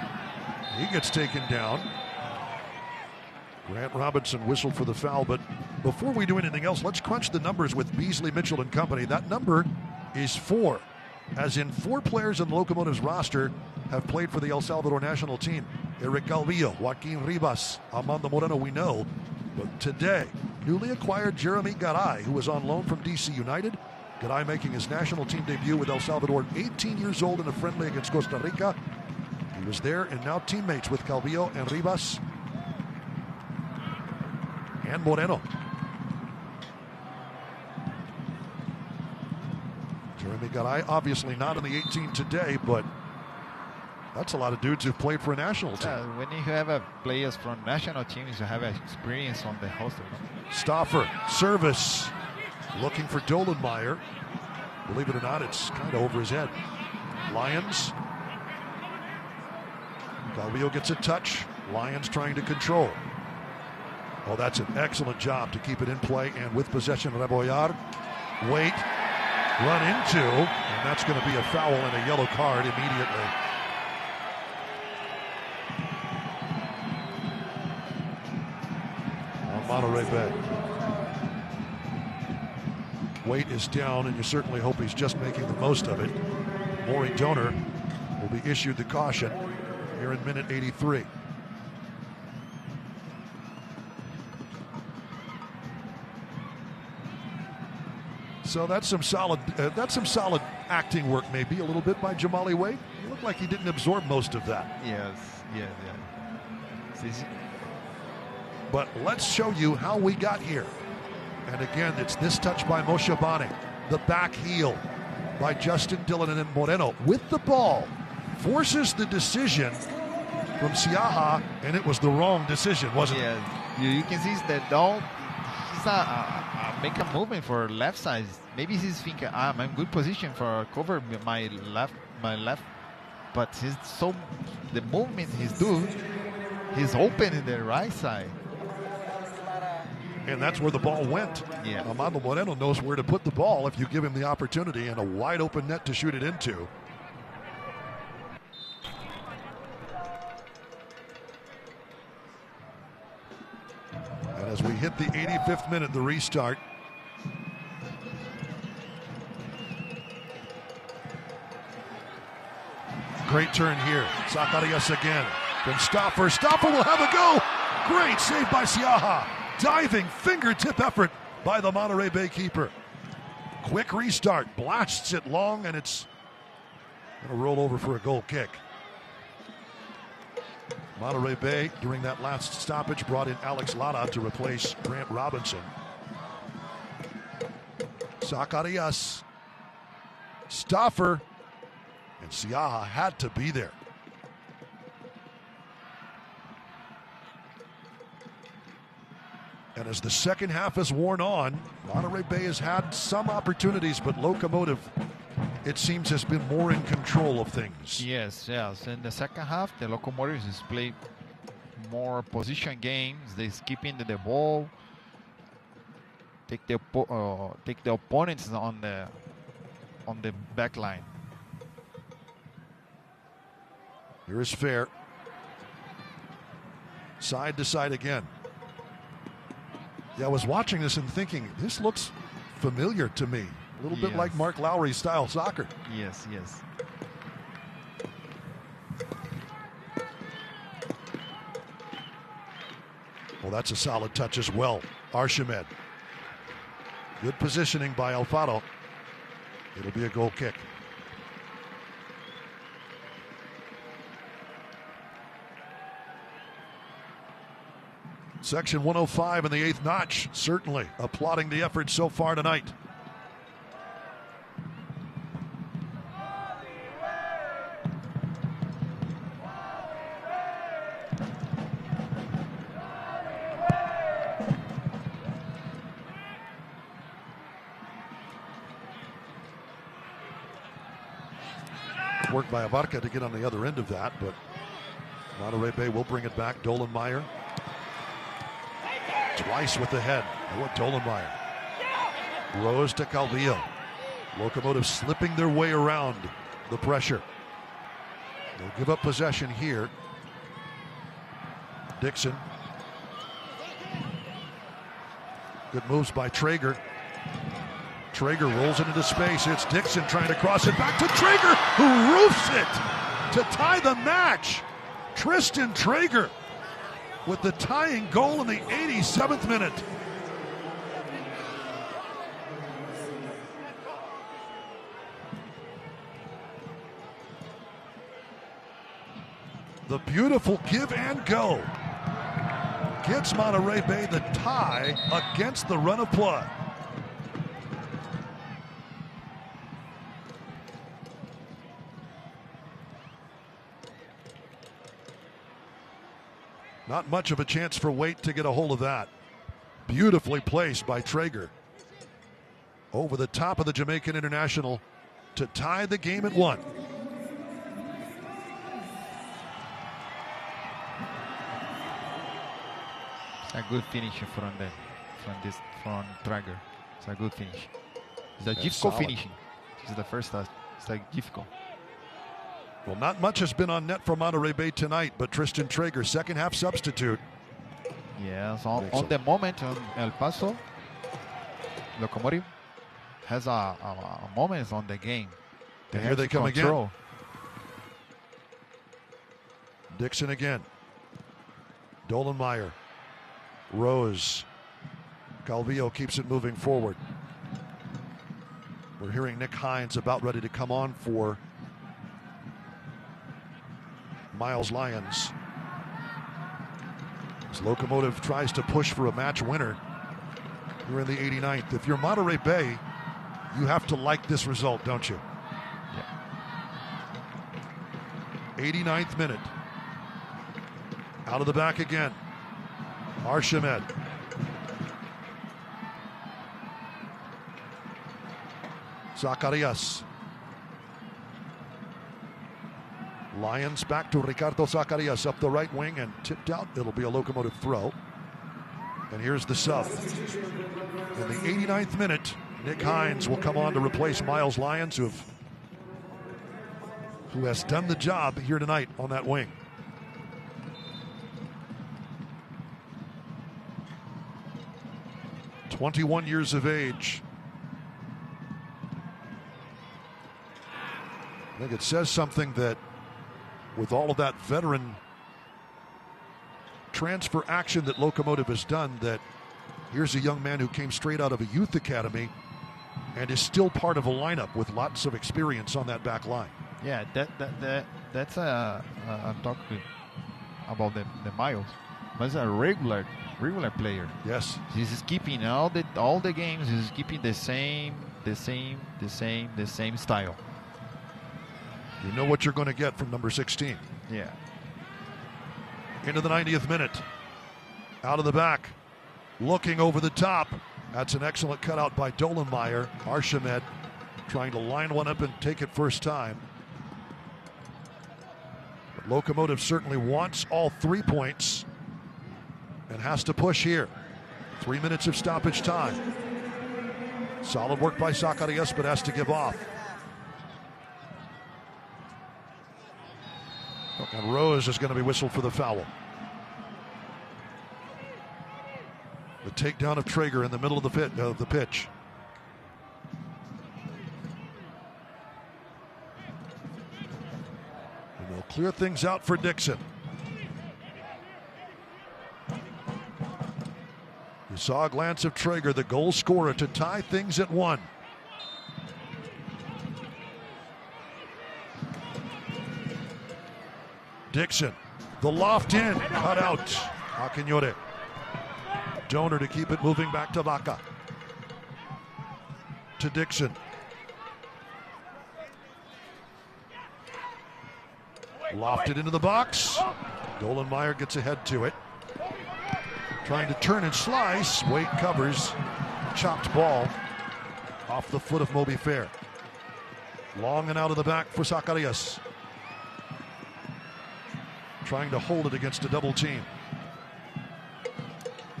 He gets taken down. Grant Robinson whistled for the foul, but before we do anything else, let's crunch the numbers with Beasley, Mitchell, and company. That number is 4, as in 4 players in the Locomotive's roster have played for the El Salvador national team. Eric Calvillo, Joaquin Ribas, Armando Moreno, we know. But today, newly acquired Jeremy Garay, who was on loan from DC United. Garay making his national team debut with El Salvador, 18 years old in a friendly against Costa Rica. He was there and now teammates with Calvillo and Ribas and Moreno. Jeremy Garay obviously not in the 18 today, but that's a lot of dudes who've played for a national team. When you have players from national teams, you have experience on the roster. Stauffer, service. Looking for Dolenmeyer. Believe it or not, it's kind of over his head. Lyons. Calvillo gets a touch. Lyons trying to control. Oh, that's an excellent job to keep it in play. And with possession, Rebollar. Wait. Run into. And that's going to be a foul and a yellow card immediately. On Monterey Bay. Weight is down, and you certainly hope he's just making the most of it. Maury Donor will be issued the caution here in minute 83. So that's some solid acting work, maybe a little bit by Jamali Wade. He looked like he didn't absorb most of that. Yes, yeah. But let's show you how we got here. And again, it's this touch by Moshe Bane. The back heel by Justin Dillon, and then Moreno with the ball forces the decision from Siaha, and it was the wrong decision, wasn't it? Yeah, you can see that he's not make a movement for left side. Maybe he's thinking, I'm in good position for cover my left, but the movement he's open in the right side. And that's where the ball went. Yeah. Armando Moreno knows where to put the ball if you give him the opportunity, and a wide open net to shoot it into. And as we hit the 85th minute, the restart. Great turn here. Zacarias again. From Stauffer. Stauffer will have a go. Great save by Siaha. Diving fingertip effort by the Monterey Bay keeper. Quick restart. Blasts it long, and it's going to roll over for a goal kick. Monterey Bay, during that last stoppage, brought in Alex Lara to replace Grant Robinson. Zacarias. Stauffer. And Siaha had to be there. And as the second half has worn on, Monterey Bay has had some opportunities, but Locomotive, it seems, has been more in control of things. Yes. In the second half, the Locomotives play more position games. They skip into the ball, take the opponents on the back line. Here is Fair. Side to side again. Yeah, I was watching this and thinking, this looks familiar to me. A little bit like Mark Lowry style soccer. Yes. Well, that's a solid touch as well. Archimed. Good positioning by Alfaro. It'll be a goal kick. Section 105 in the 8th notch, certainly applauding the effort so far tonight. Good work by Abarca to get on the other end of that, but Monterey Bay will bring it back. Dolenmeyer. Twice with the head. What Dolenmeyer. Rose to Calvillo. Locomotive slipping their way around the pressure. They'll give up possession here. Dixon. Good moves by Traeger. Traeger rolls it into space. It's Dixon trying to cross it back to Traeger, who roofs it to tie the match. Tristan Traeger with the tying goal in the 87th minute. The beautiful give and go gets Monterey Bay the tie against the run of play. Not much of a chance for Waite to get a hold of that. Beautifully placed by Traeger. Over the top of the Jamaican international to tie the game at 1. It's a good finish from Traeger. It's a good finish. It's a difficult finishing. This is the first time. It's like difficult. Well, not much has been on net for Monterey Bay tonight, but Tristan Traeger, second half substitute. Yes, on the moment on El Paso, Locomotive has a moment on the game. And here they come again. Dixon again. Dolenmeyer. Rose. Calvillo keeps it moving forward. We're hearing Nick Hines about ready to come on for Miles Lyons. As Locomotive tries to push for a match winner here in the 89th. If you're Monterey Bay, you have to like this result, don't you? Yeah. 89th minute. Out of the back again. Archimed. Zacarias. Lions back to Ricardo Zacarias up the right wing and tipped out. It'll be a Locomotive throw. And here's the sub. In the 89th minute, Nick Hines will come on to replace Miles Lyons, who has done the job here tonight on that wing. "21 years of age. I think it says something that with all of that veteran transfer action that Locomotive has done, that here's a young man who came straight out of a youth academy and is still part of a lineup with lots of experience on that back line. Yeah, that's I'm talking about the Miles. But a regular player. Yes, he's keeping all the games. He's keeping the same style. You know what you're going to get from number 16. Yeah. Into the 90th minute. Out of the back. Looking over the top. That's an excellent cutout by Dolenmeyer. Archimed trying to line one up and take it first time. But Locomotive certainly wants all 3 points and has to push here. 3 minutes of stoppage time. Solid work by Zacarias, but has to give off. And Rose is going to be whistled for the foul. The takedown of Traeger in the middle of the pitch. And they'll clear things out for Dixon. You saw a glance of Traeger, the goal scorer, to tie things at 1. Dixon, the loft in, cut out. Aquinore. Donor to keep it moving back to Vaca. To Dixon. Lofted into the box. Dolenmeyer gets ahead to it. Trying to turn and slice. Waite covers. Chopped ball off the foot of Moby Fair. Long and out of the back for Zacarias. Trying to hold it against a double team.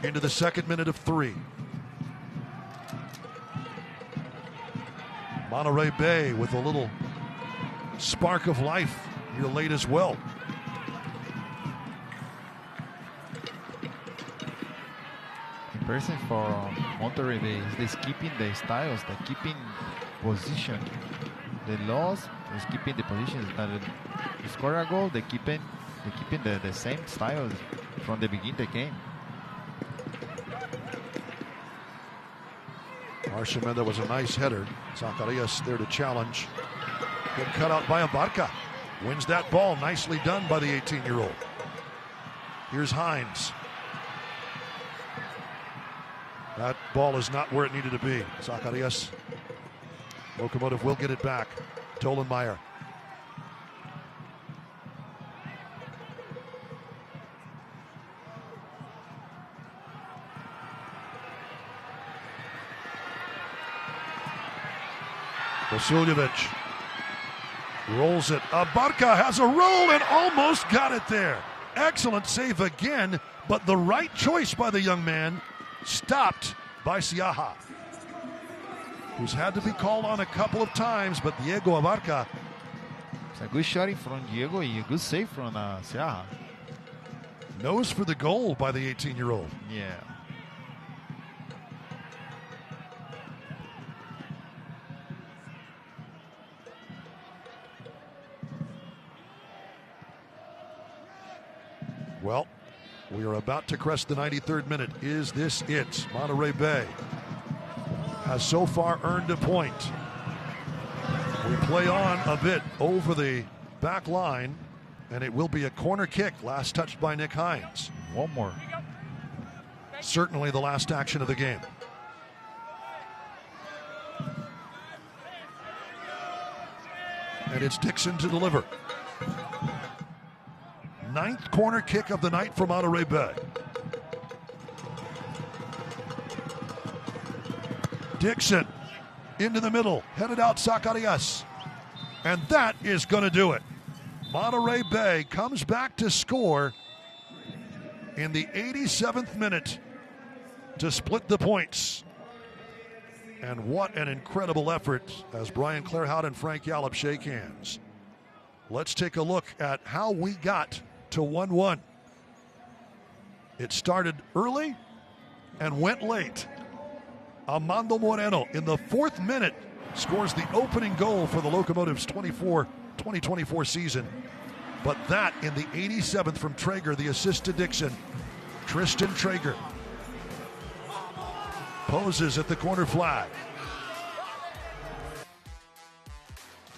Into the second minute of 3. Monterey Bay with a little spark of life here late as well. Impressive for Monterey Bay is they keeping the styles, they keeping position. They lost, they're keeping the positions. They score a goal, they're keeping the same styles from the beginning of the game. Archimenda was a nice header. Zacarias there to challenge. Good cut out by Abarca. Wins that ball. Nicely done by the 18-year-old. Here's Hines. That ball is not where it needed to be. Zacarias. Locomotive will get it back. Tolenmeyer. Vasiljevic rolls it. Abarca has a roll and almost got it there. Excellent save again, but the right choice by the young man, stopped by Siaha, who's had to be called on a couple of times, but Diego Abarca. It's a good shot from Diego and a good save from Siaha. Nose for the goal by the 18-year-old. Yeah. Well, we are about to crest the 93rd minute. Is this it? Monterey Bay has so far earned a point. We play on a bit over the back line, and it will be a corner kick, last touched by Nick Hines. One more. Certainly the last action of the game. And it's Dixon to deliver. 9th corner kick of the night for Monterey Bay. Dixon into the middle, headed out Zacarias. And that is going to do it. Monterey Bay comes back to score in the 87th minute to split the points. And what an incredible effort as Brian Clairhout and Frank Yallop shake hands. Let's take a look at how we got to 1-1. It started early and went late. Armando Moreno in the 4th minute scores the opening goal for the Locomotive's 2024 season. But that in the 87th from Traeger, the assist to Dixon. Tristan Traeger poses at the corner flag.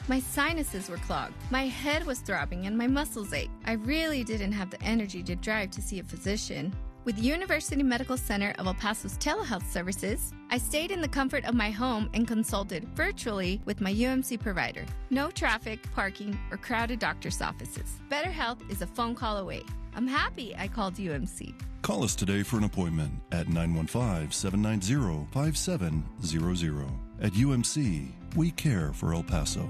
My sinuses were clogged, my head was throbbing, and my muscles ached. I really didn't have the energy to drive to see a physician. With University Medical Center of El Paso's telehealth services, I stayed in the comfort of my home and consulted virtually with my UMC provider. No traffic, parking, or crowded doctor's offices. Better health is a phone call away. I'm happy I called UMC. Call us today for an appointment at 915-790-5700. At UMC, we care for El Paso.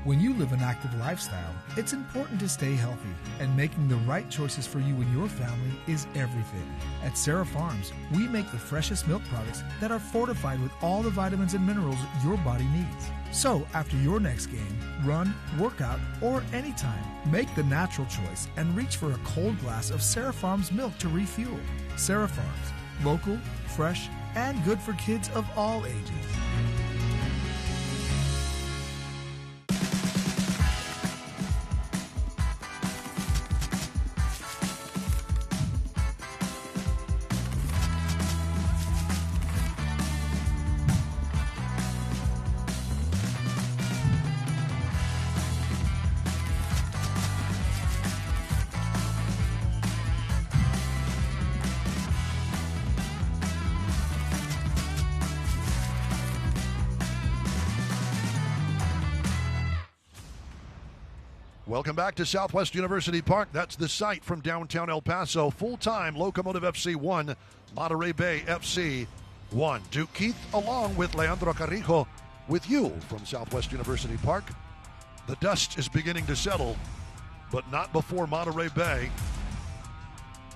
When you live an active lifestyle, it's important to stay healthy, and making the right choices for you and your family is everything. At Sarah Farms, we make the freshest milk products that are fortified with all the vitamins and minerals your body needs. So, after your next game, run, workout, or anytime, make the natural choice and reach for a cold glass of Sarah Farms milk to refuel. Sarah Farms, local, fresh, and good for kids of all ages. Welcome back to Southwest University Park. That's the site from downtown El Paso. Full-time Locomotive FC 1, Monterey Bay FC 1. Duke Keith along with Leandro Carrijo with you from Southwest University Park. The dust is beginning to settle, but not before Monterey Bay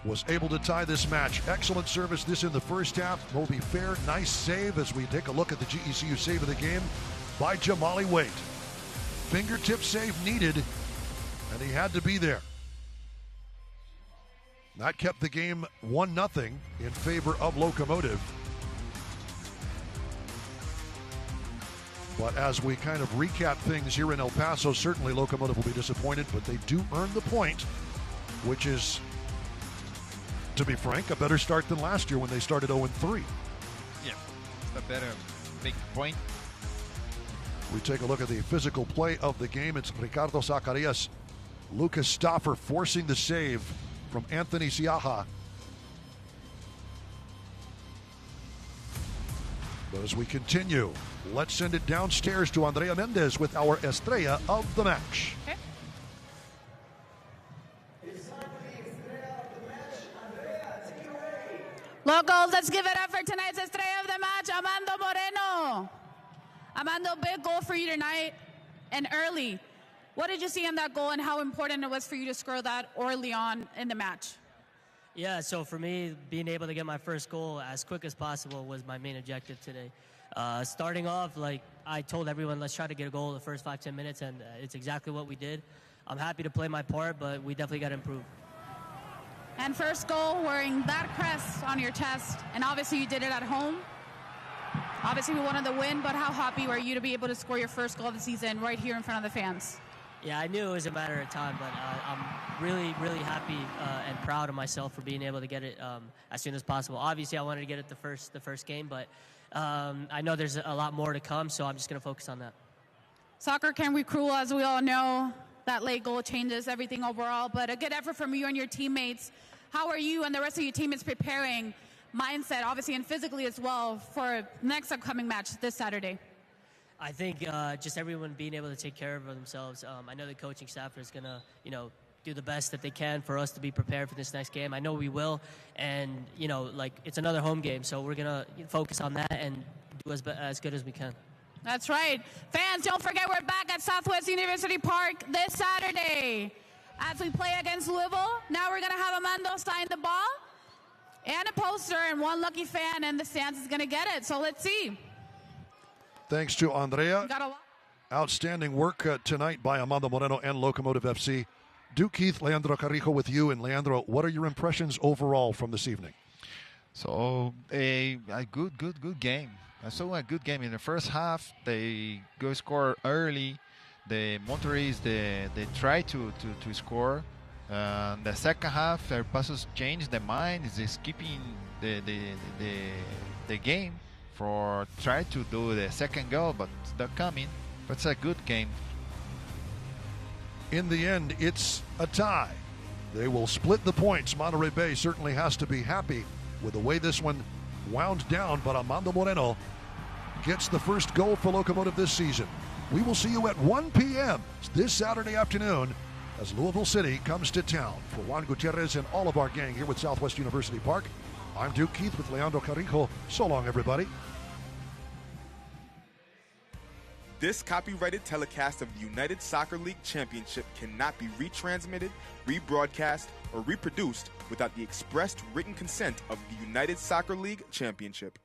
was able to tie this match. Excellent service this in the first half. Moby Fair, nice save as we take a look at the GECU save of the game by Jamali Waite. Fingertip save needed, and he had to be there. That kept the game 1-0 in favor of Locomotive. But as we kind of recap things here in El Paso, certainly Locomotive will be disappointed, but they do earn the point, which is, to be frank, a better start than last year when they started 0-3. Yeah, it's a better big point. We take a look at the physical play of the game. It's Ricardo Zacarias, Lucas Stauffer forcing the save from Anthony Siaha. But as we continue, let's send it downstairs to Andrea Mendez with our Estrella of the match. Okay. Locals, let's give it up for tonight's Estrella of the match, Armando Moreno. Armando, big goal for you tonight and early. What did you see in that goal and how important it was for you to score that early on in the match? Yeah, so for me, being able to get my first goal as quick as possible was my main objective today. Starting off, like I told everyone, let's try to get a goal in the first 5-10 minutes, and it's exactly what we did. I'm happy to play my part, but we definitely got to improve. And first goal, wearing that crest on your chest, and obviously you did it at home. Obviously we wanted to win, but how happy were you to be able to score your first goal of the season right here in front of the fans? Yeah, I knew it was a matter of time, but I'm really, really happy and proud of myself for being able to get it as soon as possible. Obviously, I wanted to get it the first game, but I know there's a lot more to come, so I'm just going to focus on that. Soccer can be cruel, as we all know. That late goal changes everything overall, but a good effort from you and your teammates. How are you and the rest of your teammates preparing mindset, obviously, and physically as well, for next upcoming match this Saturday? I think just everyone being able to take care of themselves. I know the coaching staff is going to, do the best that they can for us to be prepared for this next game. I know we will, and, it's another home game, so we're going to focus on that and do as good as we can. That's right. Fans, don't forget we're back at Southwest University Park this Saturday as we play against Louisville. Now we're going to have Armando sign the ball and a poster, and one lucky fan in the stands is going to get it. So let's see. Thanks to Andrea. Outstanding work tonight by Armando Moreno and Locomotive FC. Duke Keith, Leandro Carrijo with you. And Leandro, what are your impressions overall from this evening? So a good game. I saw a good game in the first half. They go score early. The Monterey, they try to score. The second half, El Paso's changed their mind. Is skipping the game for try to do the second goal, but they're coming. But it's a good game. In the end, it's a tie. They will split the points. Monterey Bay certainly has to be happy with the way this one wound down, but Armando Moreno gets the first goal for Locomotive this season. We will see you at 1 p.m. this Saturday afternoon as Louisville City comes to town. For Juan Gutierrez and all of our gang here with Southwest University Park, I'm Duke Keith with Leandro Carrijo. So long, everybody. This copyrighted telecast of the United Soccer League Championship cannot be retransmitted, rebroadcast, or reproduced without the expressed written consent of the United Soccer League Championship.